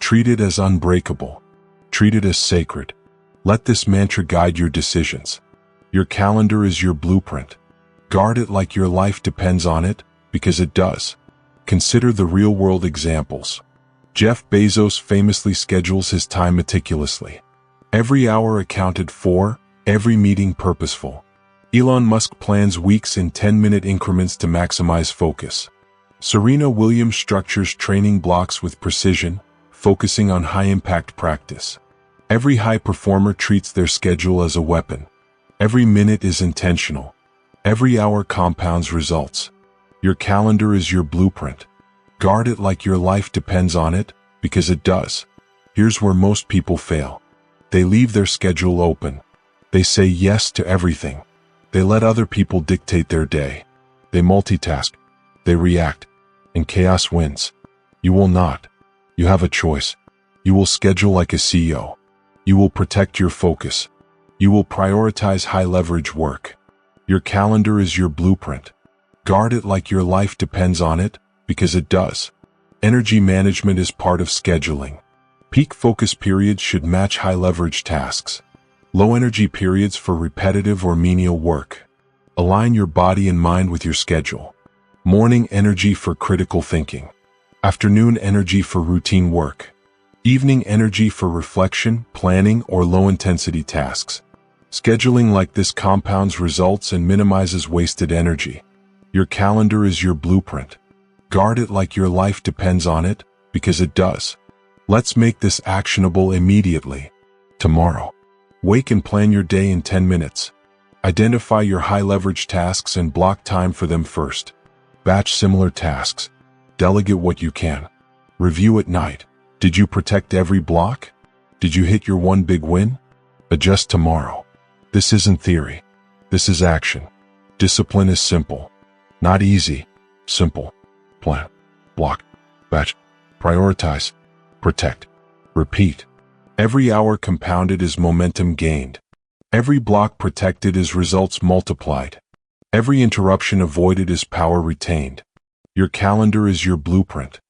Treat it as unbreakable. Treat it as sacred. Let this mantra guide your decisions. Your calendar is your blueprint. Guard it like your life depends on it, because it does. Consider the real-world examples. Jeff Bezos famously schedules his time meticulously. Every hour accounted for, every meeting purposeful. Elon Musk plans weeks in 10-minute increments to maximize focus. Serena Williams structures training blocks with precision, focusing on high-impact practice. Every high performer treats their schedule as a weapon. Every minute is intentional. Every hour compounds results. Your calendar is your blueprint. Guard it like your life depends on it, because it does. Here's where most people fail. They leave their schedule open. They say yes to everything. They let other people dictate their day. They multitask. They react. And chaos wins. You will not. You have a choice. You will schedule like a CEO. You will protect your focus. You will prioritize high-leverage work. Your calendar is your blueprint. Guard it like your life depends on it, because it does. Energy management is part of scheduling. Peak focus periods should match high-leverage tasks. Low energy periods for repetitive or menial work. Align your body and mind with your schedule. Morning energy for critical thinking. Afternoon energy for routine work. Evening energy for reflection, planning, or low-intensity tasks. Scheduling like this compounds results and minimizes wasted energy. Your calendar is your blueprint. Guard it like your life depends on it, because it does. Let's make this actionable immediately. Tomorrow. Wake and plan your day in 10 minutes. Identify your high-leverage tasks and block time for them first. Batch similar tasks. Delegate what you can. Review at night. Did you protect every block? Did you hit your one big win? Adjust tomorrow. This isn't theory. This is action. Discipline is simple. Not easy. Simple. Plan. Block. Batch. Prioritize. Protect. Repeat. Every hour compounded is momentum gained. Every block protected is results multiplied. Every interruption avoided is power retained. Your calendar is your blueprint.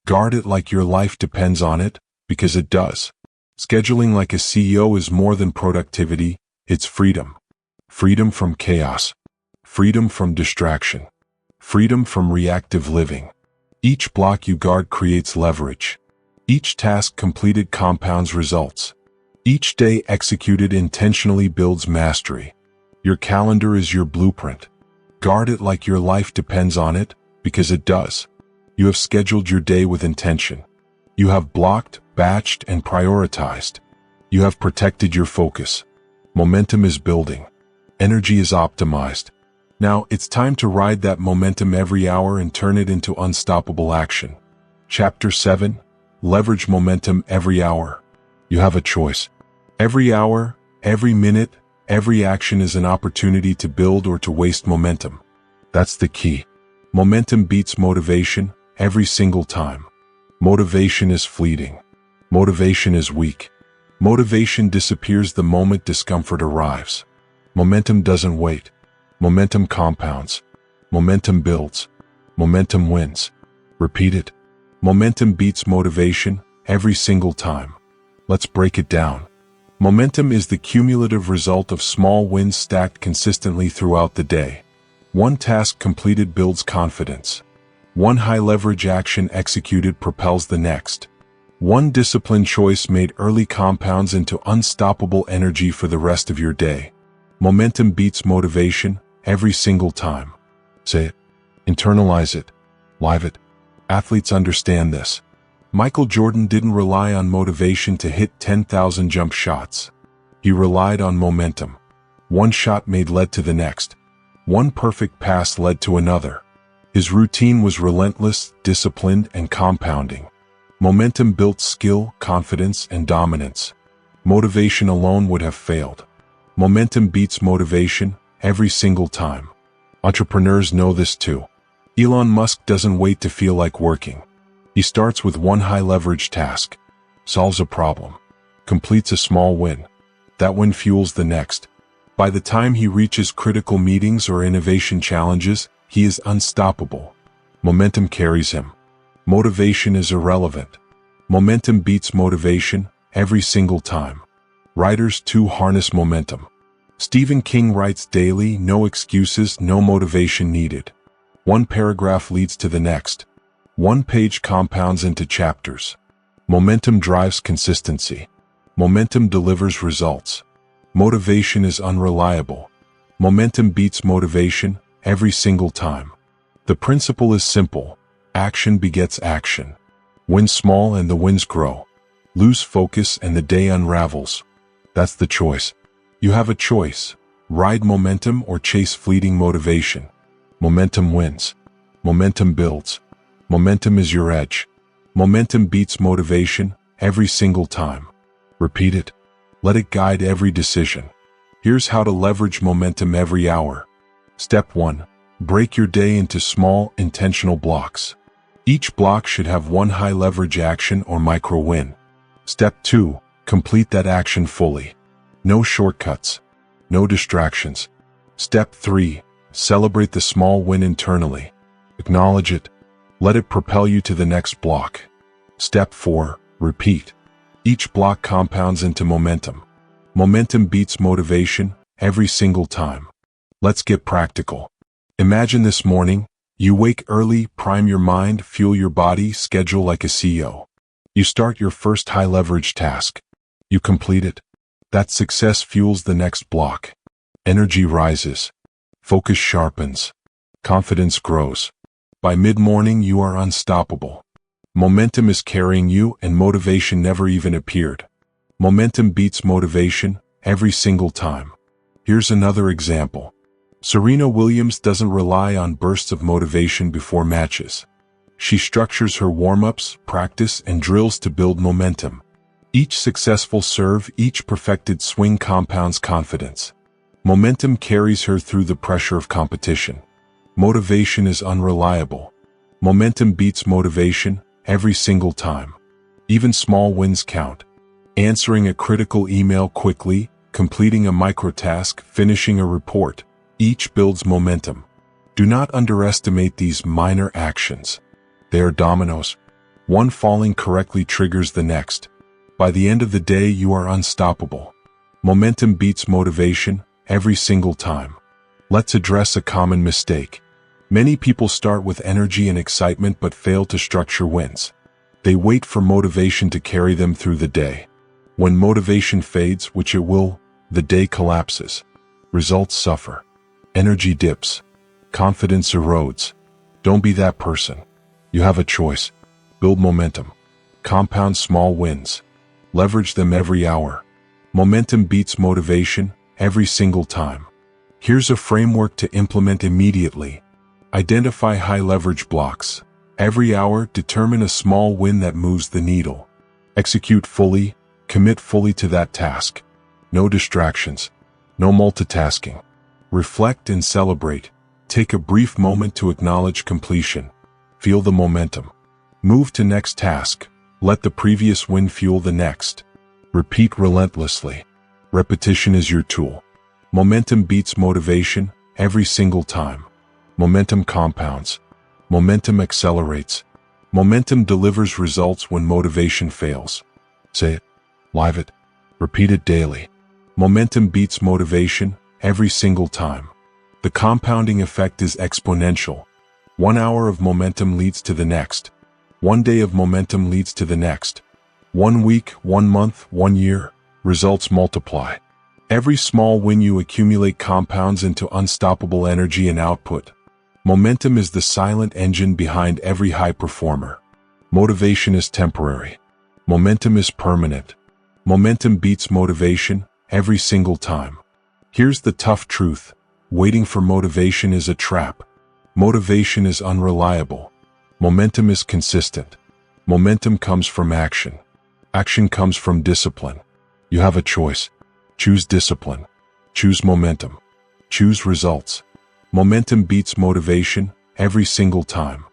Guard it like your life depends on it, because it does. Scheduling like a CEO is more than productivity, it's freedom. Freedom from chaos. Freedom from distraction. Freedom from reactive living. Each block you guard creates leverage. Each task completed compounds results. Each day executed intentionally builds mastery. Your calendar is your blueprint. Guard it like your life depends on it, because it does. You have scheduled your day with intention. You have blocked, batched, and prioritized. You have protected your focus. Momentum is building. Energy is optimized. Now, it's time to ride that momentum every hour and turn it into unstoppable action. Chapter 7. Leverage momentum every hour. You have a choice. Every hour, every minute, every action is an opportunity to build or to waste momentum. That's the key. Momentum beats motivation every single time. Motivation is fleeting. Motivation is weak. Motivation disappears the moment discomfort arrives. Momentum doesn't wait. Momentum compounds. Momentum builds. Momentum wins. Repeat it. Momentum beats motivation every single time. Let's break it down. Momentum is the cumulative result of small wins stacked consistently throughout the day. One task completed builds confidence. One high-leverage action executed propels the next. One disciplined choice made early compounds into unstoppable energy for the rest of your day. Momentum beats motivation every single time. Say it. Internalize it. Live it. Athletes understand this. Michael Jordan didn't rely on motivation to hit 10,000 jump shots. He relied on momentum. One shot made led to the next. One perfect pass led to another. His routine was relentless, disciplined, and compounding. Momentum built skill, confidence, and dominance. Motivation alone would have failed. Momentum beats motivation every single time. Entrepreneurs know this too. Elon Musk doesn't wait to feel like working. He starts with one high-leverage task, solves a problem, completes a small win. That win fuels the next. By the time he reaches critical meetings or innovation challenges, he is unstoppable. Momentum carries him. Motivation is irrelevant. Momentum beats motivation every single time. Writers too harness momentum. Stephen King writes daily, no excuses, no motivation needed. One paragraph leads to the next. One page compounds into chapters. Momentum drives consistency. Momentum delivers results. Motivation is unreliable. Momentum beats motivation every single time. The principle is simple. Action begets action. Win small and the wins grow. Lose focus and the day unravels. That's the choice. You have a choice. Ride momentum or chase fleeting motivation. Momentum wins. Momentum builds. Momentum is your edge. Momentum beats motivation every single time. Repeat it. Let it guide every decision. Here's how to leverage momentum every hour. Step 1. Break your day into small, intentional blocks. Each block should have one high-leverage action or micro-win. Step 2. Complete that action fully. No shortcuts. No distractions. Step 3. Celebrate the small win internally. Acknowledge it. Let it propel you to the next block. Step 4. Repeat. Each block compounds into momentum. Momentum beats motivation every single time. Let's get practical. Imagine this morning, you wake early, prime your mind, fuel your body, schedule like a CEO. You start your first high-leverage task. You complete it. That success fuels the next block. Energy rises. Focus sharpens. Confidence grows. By mid-morning, you are unstoppable. Momentum is carrying you and motivation never even appeared. Momentum beats motivation every single time. Here's another example. Serena Williams doesn't rely on bursts of motivation before matches. She structures her warm-ups, practice, and drills to build momentum. Each successful serve, each perfected swing compounds confidence. Momentum carries her through the pressure of competition. Motivation is unreliable. Momentum beats motivation every single time. Even small wins count. Answering a critical email quickly, completing a microtask, finishing a report. Each builds momentum. Do not underestimate these minor actions. They are dominoes. One falling correctly triggers the next. By the end of the day, you are unstoppable. Momentum beats motivation every single time. Let's address a common mistake. Many people start with energy and excitement but fail to structure wins. They wait for motivation to carry them through the day. When motivation fades, which it will, the day collapses. Results suffer. Energy dips. Confidence erodes. Don't be that person. You have a choice. Build momentum. Compound small wins. Leverage them every hour. Momentum beats motivation every single time. Here's a framework to implement immediately. Identify high-leverage blocks. Every hour, determine a small win that moves the needle. Execute fully. Commit fully to that task. No distractions. No multitasking. Reflect and celebrate. Take a brief moment to acknowledge completion. Feel the momentum. Move to next task. Let the previous win fuel the next. Repeat relentlessly. Repetition is your tool. Momentum beats motivation every single time. Momentum compounds. Momentum accelerates. Momentum delivers results when motivation fails. Say it. Live it. Repeat it daily. Momentum beats motivation every single time. The compounding effect is exponential. 1 hour of momentum leads to the next. 1 day of momentum leads to the next. 1 week, 1 month, 1 year, results multiply. Every small win you accumulate compounds into unstoppable energy and output. Momentum is the silent engine behind every high performer. Motivation is temporary. Momentum is permanent. Momentum beats motivation every single time. Here's the tough truth. Waiting for motivation is a trap. Motivation is unreliable. Momentum is consistent. Momentum comes from action. Action comes from discipline. You have a choice. Choose discipline. Choose momentum. Choose results. Momentum beats motivation every single time.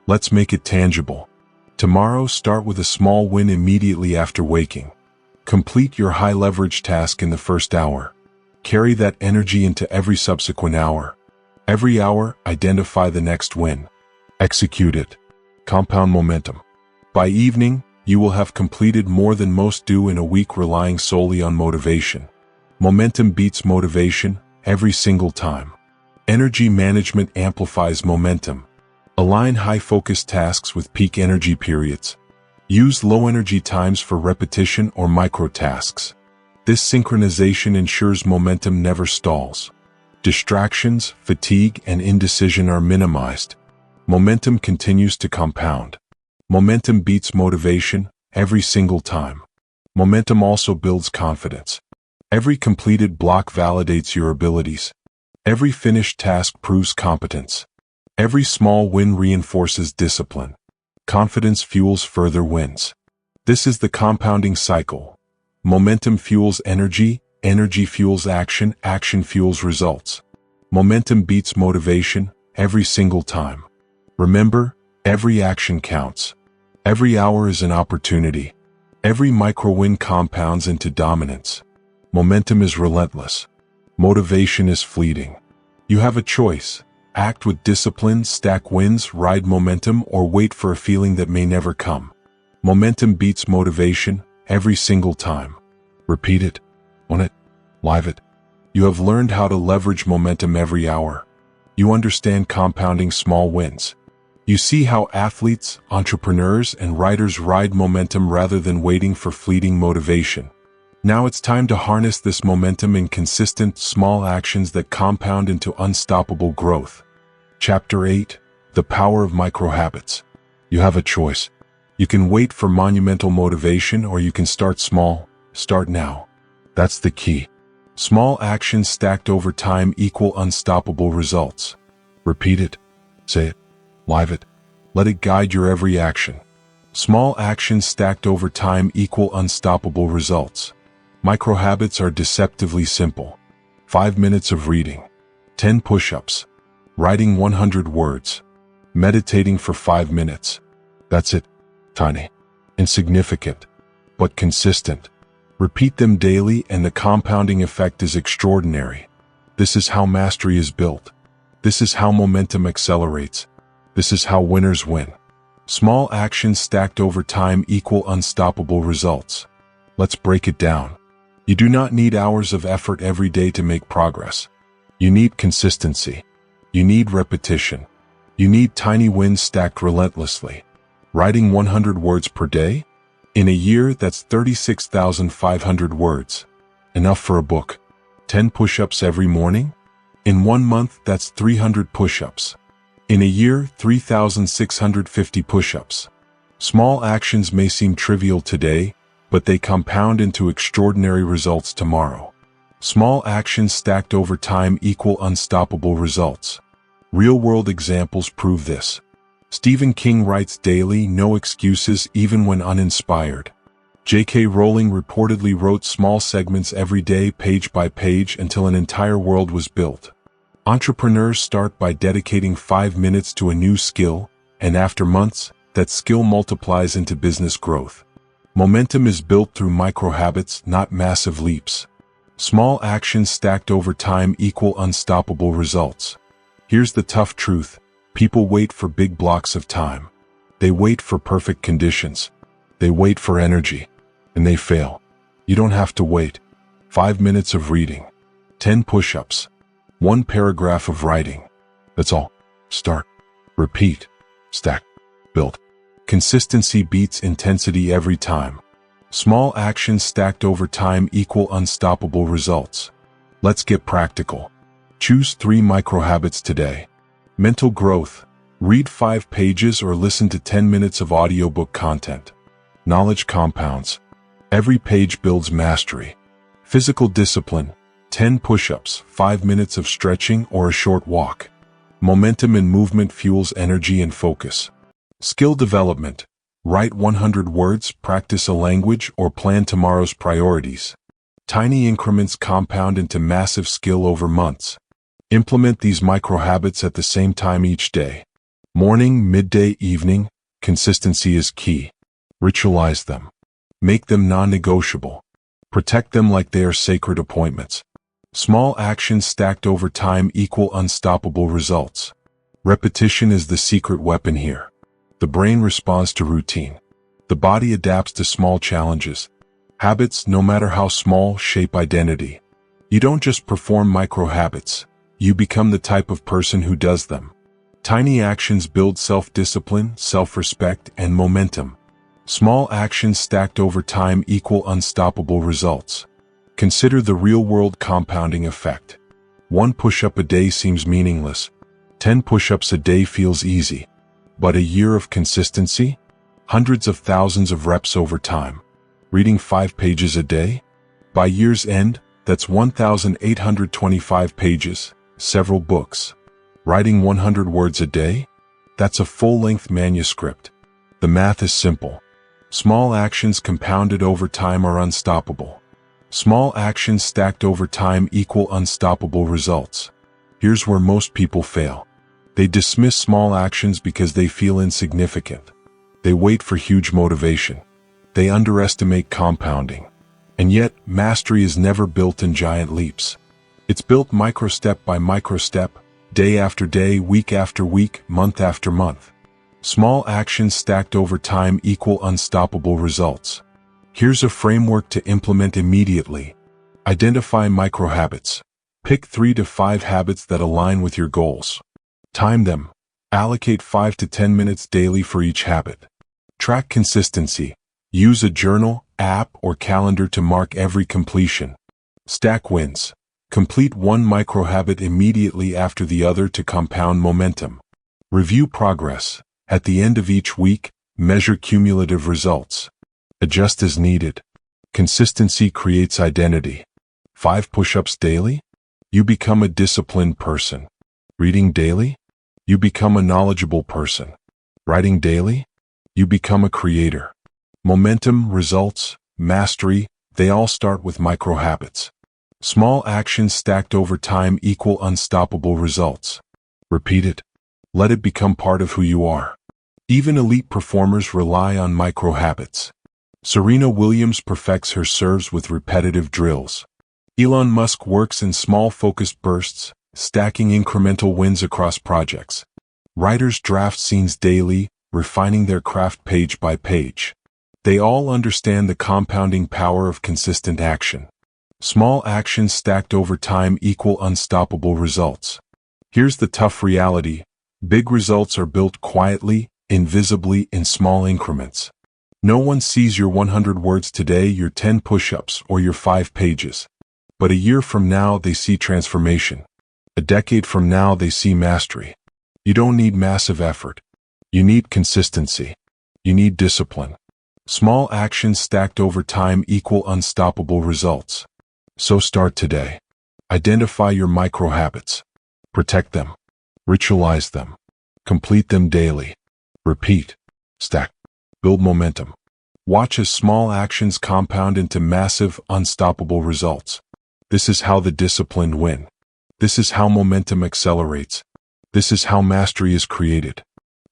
Let's make it tangible. Tomorrow, start with a small win immediately after waking. Complete your high-leverage task in the first hour. Carry that energy into every subsequent hour. Every hour, identify the next win. Execute it. Compound momentum. By evening, you will have completed more than most do in a week relying solely on motivation. Momentum beats motivation every single time. Energy management amplifies momentum. Align high-focus tasks with peak energy periods. Use low-energy times for repetition or micro-tasks. This synchronization ensures momentum never stalls. Distractions, fatigue, and indecision are minimized. Momentum continues to compound. Momentum beats motivation every single time. Momentum also builds confidence. Every completed block validates your abilities. Every finished task proves competence. Every small win reinforces discipline. Confidence fuels further wins. This is the compounding cycle. Momentum fuels energy, energy fuels action, action fuels results. Momentum beats motivation every single time. Remember, every action counts. Every hour is an opportunity. Every micro-win compounds into dominance. Momentum is relentless. Motivation is fleeting. You have a choice. Act with discipline, stack wins, ride momentum, or wait for a feeling that may never come. Momentum beats motivation every single time. Repeat it, own it, live it. You have learned how to leverage momentum every hour. You understand compounding small wins. You see how athletes, entrepreneurs, and writers ride momentum rather than waiting for fleeting motivation. Now it's time to harness this momentum in consistent, small actions that compound into unstoppable growth. Chapter 8: The Power of Micro-Habits. You have a choice. You can wait for monumental motivation, or you can start small. Start now. That's the key. Small actions stacked over time equal unstoppable results. Repeat it. Say it. Live it. Let it guide your every action. Small actions stacked over time equal unstoppable results. Micro-habits are deceptively simple. 5 minutes of reading. 10 push-ups. Writing 100 words. Meditating for 5 minutes. That's it. Tiny. Insignificant. But consistent. Repeat them daily and the compounding effect is extraordinary. This is how mastery is built. This is how momentum accelerates. This is how winners win. Small actions stacked over time equal unstoppable results. Let's break it down. You do not need hours of effort every day to make progress. You need consistency. You need repetition. You need tiny wins stacked relentlessly. Writing 100 words per day? In a year, that's 36,500 words. Enough for a book. 10 push-ups every morning? In 1 month, that's 300 push-ups. In a year, 3,650 push-ups. Small actions may seem trivial today, but they compound into extraordinary results tomorrow. Small actions stacked over time equal unstoppable results. Real-world examples prove this. Stephen King writes daily, no excuses even when uninspired. J.K. Rowling reportedly wrote small segments every day, page by page, until an entire world was built. Entrepreneurs start by dedicating 5 minutes to a new skill, and after months, that skill multiplies into business growth. Momentum is built through micro-habits, not massive leaps. Small actions stacked over time equal unstoppable results. Here's the tough truth. People wait for big blocks of time. They wait for perfect conditions. They wait for energy. And they fail. You don't have to wait. 5 minutes of reading. 10 push-ups. 1 paragraph of writing. That's all. Start. Repeat. Stack. Build. Consistency beats intensity every time. Small actions stacked over time equal unstoppable results. Let's get practical. Choose 3 micro-habits today. Mental growth. Read 5 pages or listen to 10 minutes of audiobook content. Knowledge compounds. Every page builds mastery. Physical discipline. 10 push-ups, 5 minutes of stretching or a short walk. Momentum and movement fuels energy and focus. Skill development. Write 100 words, practice a language, or plan tomorrow's priorities. Tiny increments compound into massive skill over months. Implement these micro-habits at the same time each day. Morning, midday, evening. Consistency is key. Ritualize them. Make them non-negotiable. Protect them like they are sacred appointments. Small actions stacked over time equal unstoppable results. Repetition is the secret weapon here. The brain responds to routine. The body adapts to small challenges. Habits, no matter how small, shape identity. You don't just perform micro-habits. You become the type of person who does them. Tiny actions build self-discipline, self-respect, and momentum. Small actions stacked over time equal unstoppable results. Consider the real-world compounding effect. 1 push-up a day seems meaningless. 10 push-ups a day feels easy. But a year of consistency? Hundreds of thousands of reps over time. Reading 5 pages a day? By year's end, that's 1,825 pages, several books. Writing 100 words a day? That's a full-length manuscript. The math is simple. Small actions compounded over time are unstoppable. Small actions stacked over time equal unstoppable results. Here's where most people fail. They dismiss small actions because they feel insignificant. They wait for huge motivation. They underestimate compounding. And yet, mastery is never built in giant leaps. It's built micro-step by micro-step, day after day, week after week, month after month. Small actions stacked over time equal unstoppable results. Here's a framework to implement immediately. Identify micro-habits. Pick 3 to 5 habits that align with your goals. Time them. Allocate 5 to 10 minutes daily for each habit. Track consistency. Use a journal, app, or calendar to mark every completion. Stack wins. Complete one micro-habit immediately after the other to compound momentum. Review progress. At the end of each week, measure cumulative results. Adjust as needed. Consistency creates identity. 5 push-ups daily? You become a disciplined person. Reading daily? You become a knowledgeable person. Writing daily? You become a creator. Momentum, results, mastery, they all start with micro-habits. Small actions stacked over time equal unstoppable results. Repeat it. Let it become part of who you are. Even elite performers rely on micro-habits. Serena Williams perfects her serves with repetitive drills. Elon Musk works in small focused bursts, stacking incremental wins across projects. Writers draft scenes daily, refining their craft page by page. They all understand the compounding power of consistent action. Small actions stacked over time equal unstoppable results. Here's the tough reality. Big results are built quietly, invisibly, in small increments. No one sees your 100 words today, your 10 push-ups, or your 5 pages. But a year from now, they see transformation. A decade from now, they see mastery. You don't need massive effort. You need consistency. You need discipline. Small actions stacked over time equal unstoppable results. So start today. Identify your micro-habits. Protect them. Ritualize them. Complete them daily. Repeat. Stack. Build momentum. Watch as small actions compound into massive, unstoppable results. This is how the disciplined win. This is how momentum accelerates. This is how mastery is created.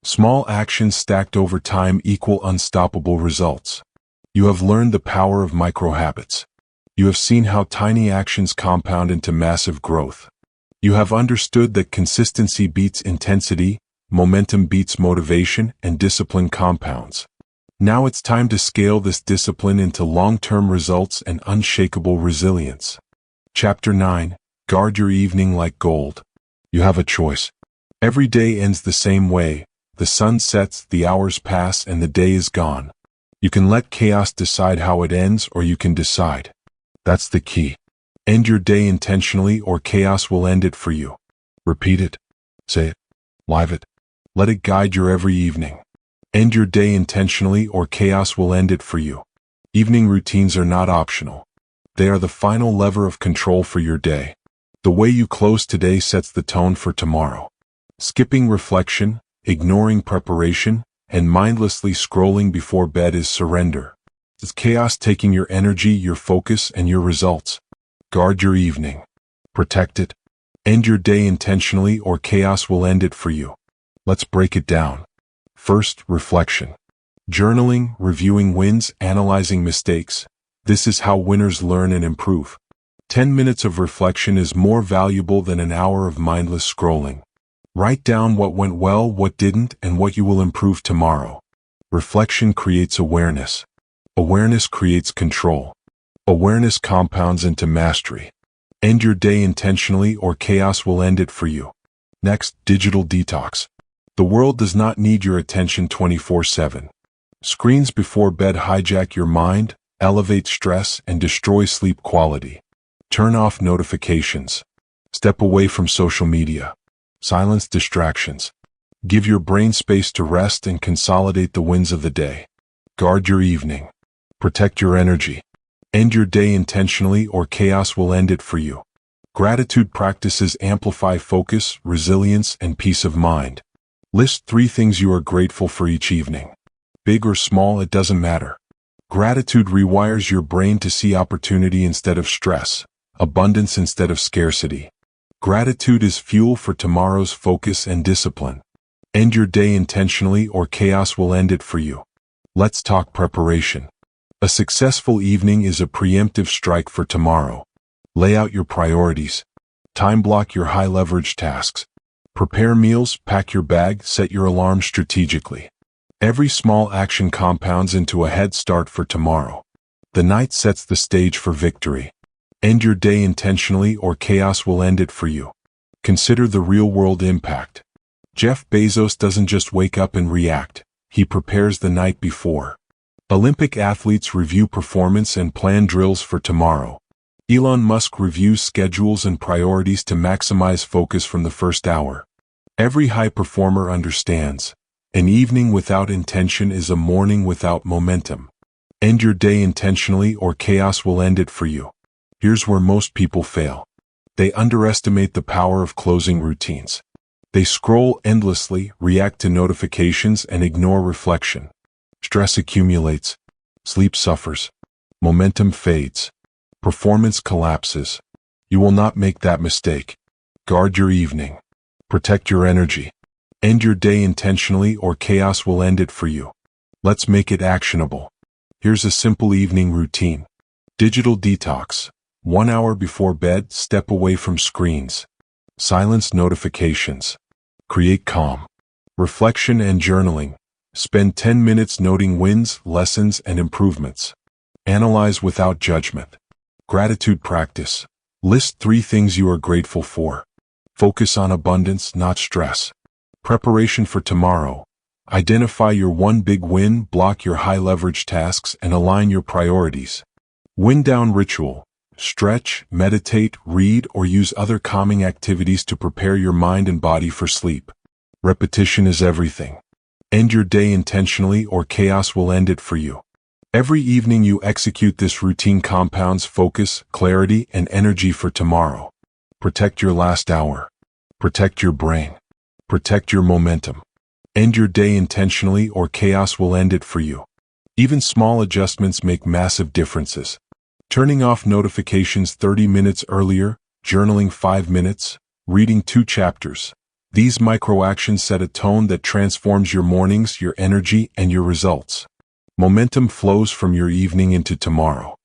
Small actions stacked over time equal unstoppable results. You have learned the power of micro-habits. You have seen how tiny actions compound into massive growth. You have understood that consistency beats intensity, momentum beats motivation, and discipline compounds. Now it's time to scale this discipline into long-term results and unshakable resilience. Chapter 9. Guard your evening like gold. You have a choice. Every day ends the same way. The sun sets, the hours pass, and the day is gone. You can let chaos decide how it ends, or you can decide. That's the key. End your day intentionally, or chaos will end it for you. Repeat it. Say it. Live it. Let it guide your every evening. End your day intentionally, or chaos will end it for you. Evening routines are not optional. They are the final lever of control for your day. The way you close today sets the tone for tomorrow. Skipping reflection, ignoring preparation, and mindlessly scrolling before bed is surrender. It's chaos taking your energy, your focus, and your results. Guard your evening. Protect it. End your day intentionally, or chaos will end it for you. Let's break it down. First, reflection. Journaling, reviewing wins, analyzing mistakes. This is how winners learn and improve. 10 minutes of reflection is more valuable than an hour of mindless scrolling. Write down what went well, what didn't, and what you will improve tomorrow. Reflection creates awareness. Awareness creates control. Awareness compounds into mastery. End your day intentionally, or chaos will end it for you. Next, digital detox. The world does not need your attention 24/7. Screens before bed hijack your mind, elevate stress, and destroy sleep quality. Turn off notifications. Step away from social media. Silence distractions. Give your brain space to rest and consolidate the wins of the day. Guard your evening. Protect your energy. End your day intentionally, or chaos will end it for you. Gratitude practices amplify focus, resilience, and peace of mind. List 3 things you are grateful for each evening. Big or small, it doesn't matter. Gratitude rewires your brain to see opportunity instead of stress, abundance instead of scarcity. Gratitude is fuel for tomorrow's focus and discipline. End your day intentionally or chaos will end it for you. Let's talk preparation. A successful evening is a preemptive strike for tomorrow. Lay out your priorities. Time block your high-leverage tasks. Prepare meals, pack your bag, set your alarm strategically. Every small action compounds into a head start for tomorrow. The night sets the stage for victory. End your day intentionally or chaos will end it for you. Consider the real-world impact. Jeff Bezos doesn't just wake up and react. He prepares the night before. Olympic athletes review performance and plan drills for tomorrow. Elon Musk reviews schedules and priorities to maximize focus from the first hour. Every high performer understands. An evening without intention is a morning without momentum. End your day intentionally or chaos will end it for you. Here's where most people fail. They underestimate the power of closing routines. They scroll endlessly, react to notifications, and ignore reflection. Stress accumulates. Sleep suffers. Momentum fades. Performance collapses. You will not make that mistake. Guard your evening. Protect your energy. End your day intentionally or chaos will end it for you. Let's make it actionable. Here's a simple evening routine. Digital detox. 1 hour before bed, step away from screens. Silence notifications. Create calm. Reflection and journaling. Spend 10 minutes noting wins, lessons, and improvements. Analyze without judgment. Gratitude practice. List 3 things you are grateful for. Focus on abundance, not stress. Preparation for tomorrow. Identify your one big win, block your high-leverage tasks, and align your priorities. Wind down ritual. Stretch, meditate, read, or use other calming activities to prepare your mind and body for sleep. Repetition is everything. End your day intentionally or chaos will end it for you. Every evening you execute this routine compounds focus, clarity, and energy for tomorrow. Protect your last hour. Protect your brain. Protect your momentum. End your day intentionally or chaos will end it for you. Even small adjustments make massive differences. Turning off notifications 30 minutes earlier, journaling 5 minutes, reading 2 chapters. These micro-actions set a tone that transforms your mornings, your energy, and your results. Momentum flows from your evening into tomorrow.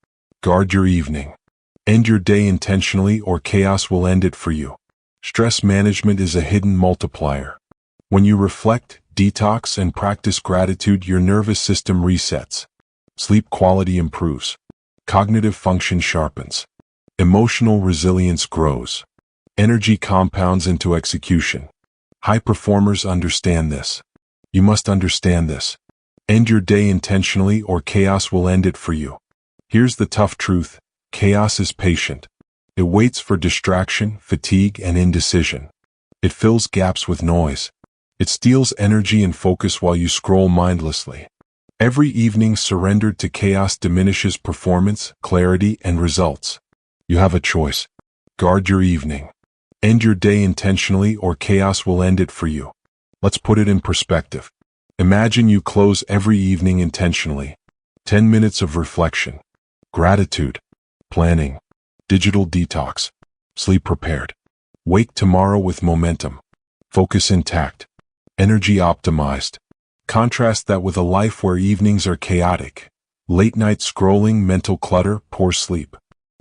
Guard your evening. End your day intentionally or chaos will end it for you. Stress management is a hidden multiplier. When you reflect, detox, and practice gratitude, your nervous system resets. Sleep quality improves. Cognitive function sharpens. Emotional resilience grows. Energy compounds into execution. High performers understand this. You must understand this. End your day intentionally or chaos will end it for you. Here's the tough truth. Chaos is patient. It waits for distraction, fatigue, and indecision. It fills gaps with noise. It steals energy and focus while you scroll mindlessly. Every evening surrendered to chaos diminishes performance, clarity, and results. You have a choice. Guard your evening. End your day intentionally or chaos will end it for you. Let's put it in perspective. Imagine you close every evening intentionally. 10 minutes of reflection. Gratitude. Planning. Digital detox. Sleep prepared. Wake tomorrow with momentum. Focus intact. Energy optimized. Contrast that with a life where evenings are chaotic. Late night scrolling, mental clutter, poor sleep.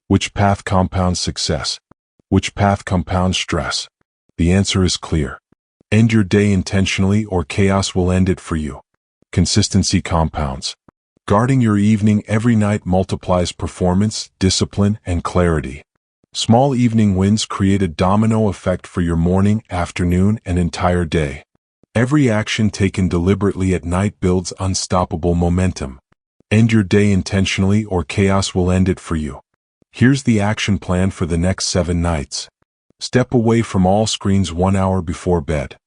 Which path compounds success? Which path compounds stress? The answer is clear. End your day intentionally or chaos will end it for you. Consistency compounds. Guarding your evening every night multiplies performance, discipline, and clarity. Small evening wins create a domino effect for your morning, afternoon, and entire day. Every action taken deliberately at night builds unstoppable momentum. End your day intentionally or chaos will end it for you. Here's the action plan for the next 7 nights. Step away from all screens 1 hour before bed.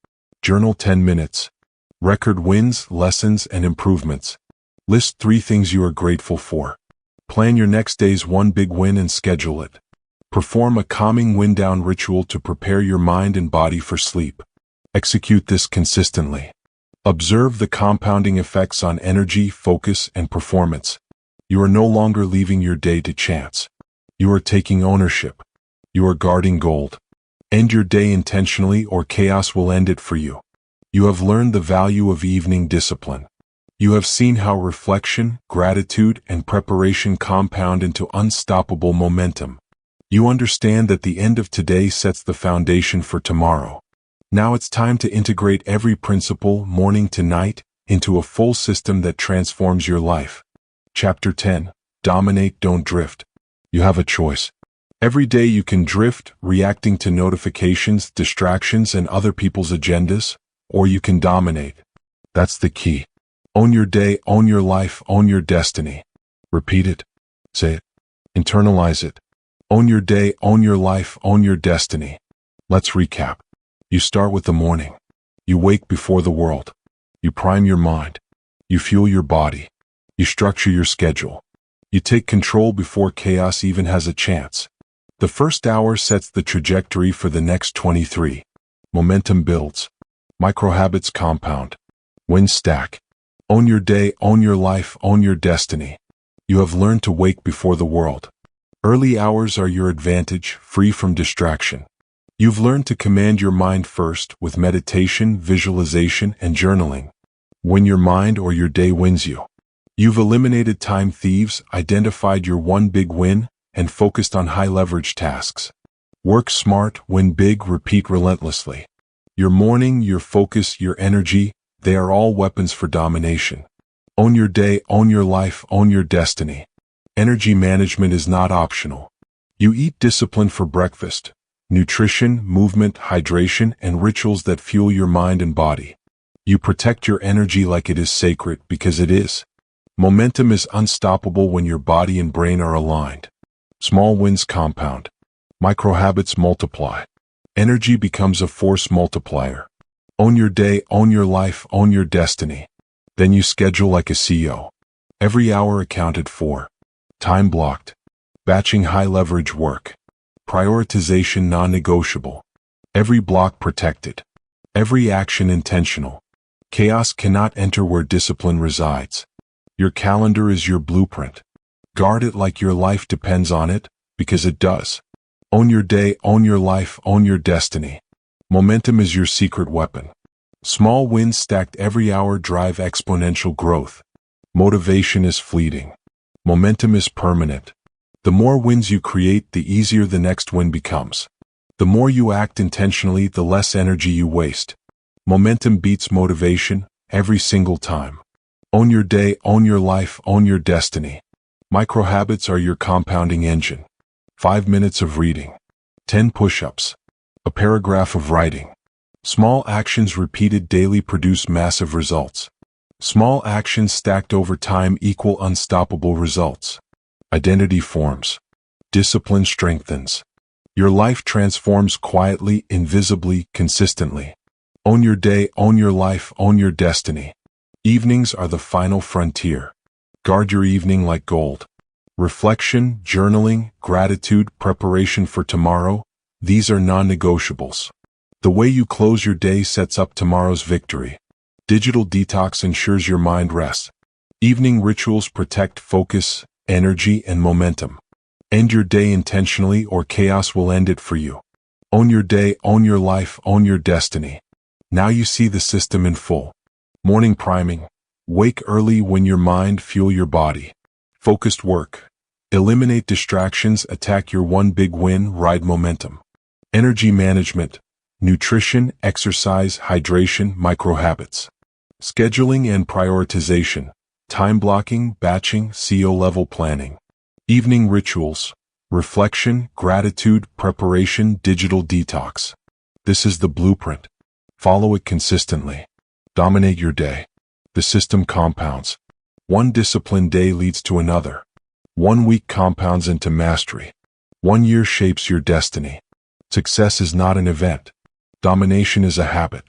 Journal 10 minutes. Record wins, lessons, and improvements. List 3 things you are grateful for. Plan your next day's one big win and schedule it. Perform a calming wind-down ritual to prepare your mind and body for sleep. Execute this consistently. Observe the compounding effects on energy, focus, and performance. You are no longer leaving your day to chance. You are taking ownership. You are guarding gold. End your day intentionally or chaos will end it for you. You have learned the value of evening discipline. You have seen how reflection, gratitude, and preparation compound into unstoppable momentum. You understand that the end of today sets the foundation for tomorrow. Now it's time to integrate every principle, morning to night, into a full system that transforms your life. Chapter 10. Dominate, don't drift. You have a choice. Every day you can drift, reacting to notifications, distractions, and other people's agendas, or you can dominate. That's the key. Own your day, own your life, own your destiny. Repeat it. Say it. Internalize it. Own your day, own your life, own your destiny. Let's recap. You start with the morning. You wake before the world. You prime your mind. You fuel your body. You structure your schedule. You take control before chaos even has a chance. The first hour sets the trajectory for the next 23. Momentum builds. Microhabits compound. Wins stack. Own your day, own your life, own your destiny. You have learned to wake before the world. Early hours are your advantage, free from distraction. You've learned to command your mind first with meditation, visualization, and journaling. Win your mind or your day wins you. You've eliminated time thieves, identified your one big win, and focused on high-leverage tasks. Work smart, win big, repeat relentlessly. Your morning, your focus, your energy, they are all weapons for domination. Own your day, own your life, own your destiny. Energy management is not optional. You eat discipline for breakfast. Nutrition, movement, hydration, and rituals that fuel your mind and body. You protect your energy like it is sacred because it is. Momentum is unstoppable when your body and brain are aligned. Small wins compound. Microhabits multiply. Energy becomes a force multiplier. Own your day, own your life, own your destiny. Then you schedule like a CEO. Every hour accounted for. Time blocked. Batching high-leverage work. Prioritization non-negotiable. Every block protected. Every action intentional. Chaos cannot enter where discipline resides. Your calendar is your blueprint. Guard it like your life depends on it, because it does. Own your day, own your life, own your destiny. Momentum is your secret weapon. Small wins stacked every hour drive exponential growth. Motivation is fleeting. Momentum is permanent. The more wins you create, the easier the next win becomes. The more you act intentionally, the less energy you waste. Momentum beats motivation every single time. Own your day, own your life, own your destiny. Microhabits are your compounding engine. 5 minutes of reading. 10 push-ups. A paragraph of writing. Small actions repeated daily produce massive results. Small actions stacked over time equal unstoppable results. Identity forms. Discipline strengthens. Your life transforms quietly, invisibly, consistently. Own your day, own your life, own your destiny. Evenings are the final frontier. Guard your evening like gold. Reflection, journaling, gratitude, preparation for tomorrow, these are non-negotiables. The way you close your day sets up tomorrow's victory. Digital detox ensures your mind rests. Evening rituals protect focus, energy, and momentum. End your day intentionally or chaos will end it for you. Own your day, own your life, own your destiny. Now you see the system in full. Morning priming. Wake early, win your mind, fuel your body. Focused work. Eliminate distractions, attack your one big win, ride momentum. Energy management. Nutrition, exercise, hydration, microhabits. Scheduling and prioritization. Time blocking, batching, CEO-level planning. Evening rituals. Reflection, gratitude, preparation, digital detox. This is the blueprint. Follow it consistently. Dominate your day. The system compounds. One disciplined day leads to another. 1 week compounds into mastery. 1 year shapes your destiny. Success is not an event. Domination is a habit.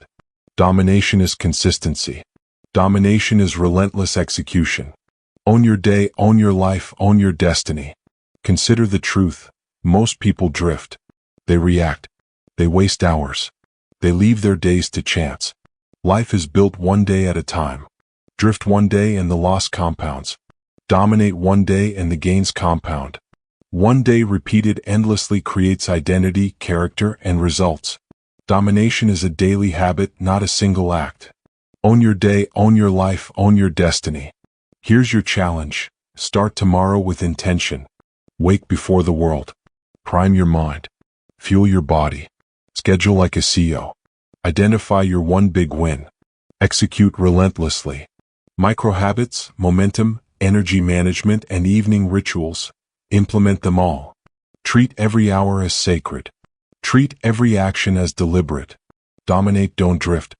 Domination is consistency. Domination is relentless execution. Own your day, own your life, own your destiny. Consider the truth. Most people drift. They react. They waste hours. They leave their days to chance. Life is built one day at a time. Drift one day and the loss compounds. Dominate one day and the gains compound. One day repeated endlessly creates identity, character, and results. Domination is a daily habit, not a single act. Own your day, own your life, own your destiny. Here's your challenge. Start tomorrow with intention. Wake before the world. Prime your mind. Fuel your body. Schedule like a CEO. Identify your one big win. Execute relentlessly. Micro habits, momentum, energy management, and evening rituals. Implement them all. Treat every hour as sacred. Treat every action as deliberate. Dominate, don't drift.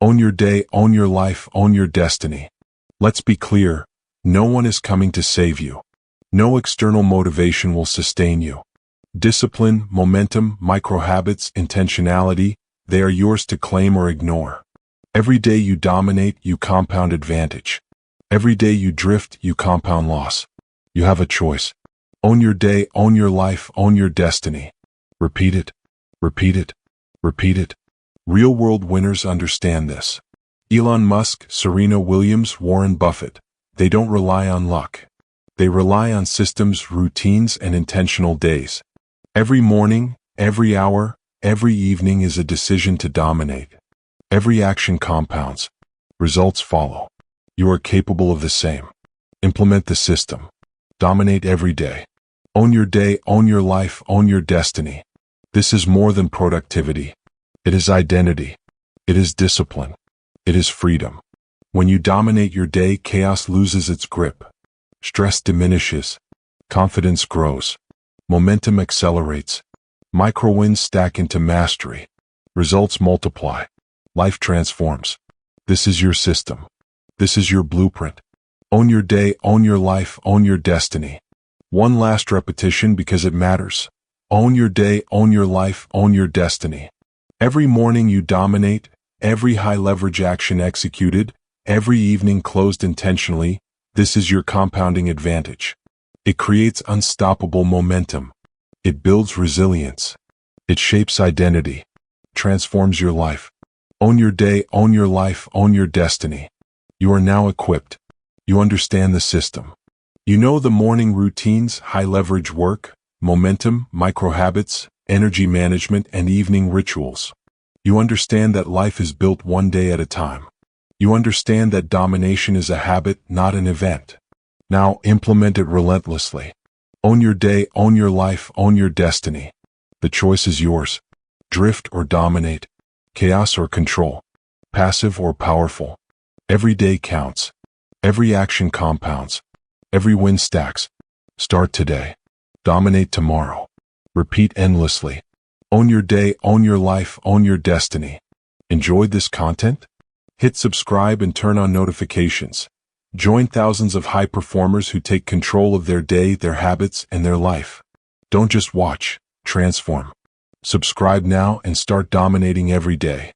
Own your day, own your life, own your destiny. Let's be clear, no one is coming to save you. No external motivation will sustain you. Discipline, momentum, micro habits, intentionality, they are yours to claim or ignore. Every day you dominate, you compound advantage. Every day you drift, you compound loss. You have a choice. Own your day, own your life, own your destiny. Repeat it, repeat it, repeat it. Real-world winners understand this. Elon Musk, Serena Williams, Warren Buffett. They don't rely on luck. They rely on systems, routines, and intentional days. Every morning, every hour, every evening is a decision to dominate. Every action compounds. Results follow. You are capable of the same. Implement the system. Dominate every day. Own your day, own your life, own your destiny. This is more than productivity. It is identity. It is discipline. It is freedom. When you dominate your day, chaos loses its grip. Stress diminishes. Confidence grows. Momentum accelerates. Micro wins stack into mastery. Results multiply. Life transforms. This is your system. This is your blueprint. Own your day, own your life, own your destiny. One last repetition because it matters. Own your day, own your life, own your destiny. Every morning you dominate, every high leverage action executed, every evening closed intentionally, this is your compounding advantage. It creates unstoppable momentum. It builds resilience. It shapes identity. Transforms your life. Own your day, own your life, own your destiny. You are now equipped. You understand the system. You know the morning routines, high leverage work, momentum, micro habits, energy management, and evening rituals. You understand that life is built one day at a time. You understand that domination is a habit, not an event. Now implement it relentlessly. Own your day, own your life, own your destiny. The choice is yours. Drift or dominate. Chaos or control. Passive or powerful. Every day counts. Every action compounds. Every win stacks. Start today. Dominate tomorrow. Repeat endlessly. Own your day, own your life, own your destiny. Enjoyed this content? Hit subscribe and turn on notifications. Join thousands of high performers who take control of their day, their habits, and their life. Don't just watch, transform. Subscribe now and start dominating every day.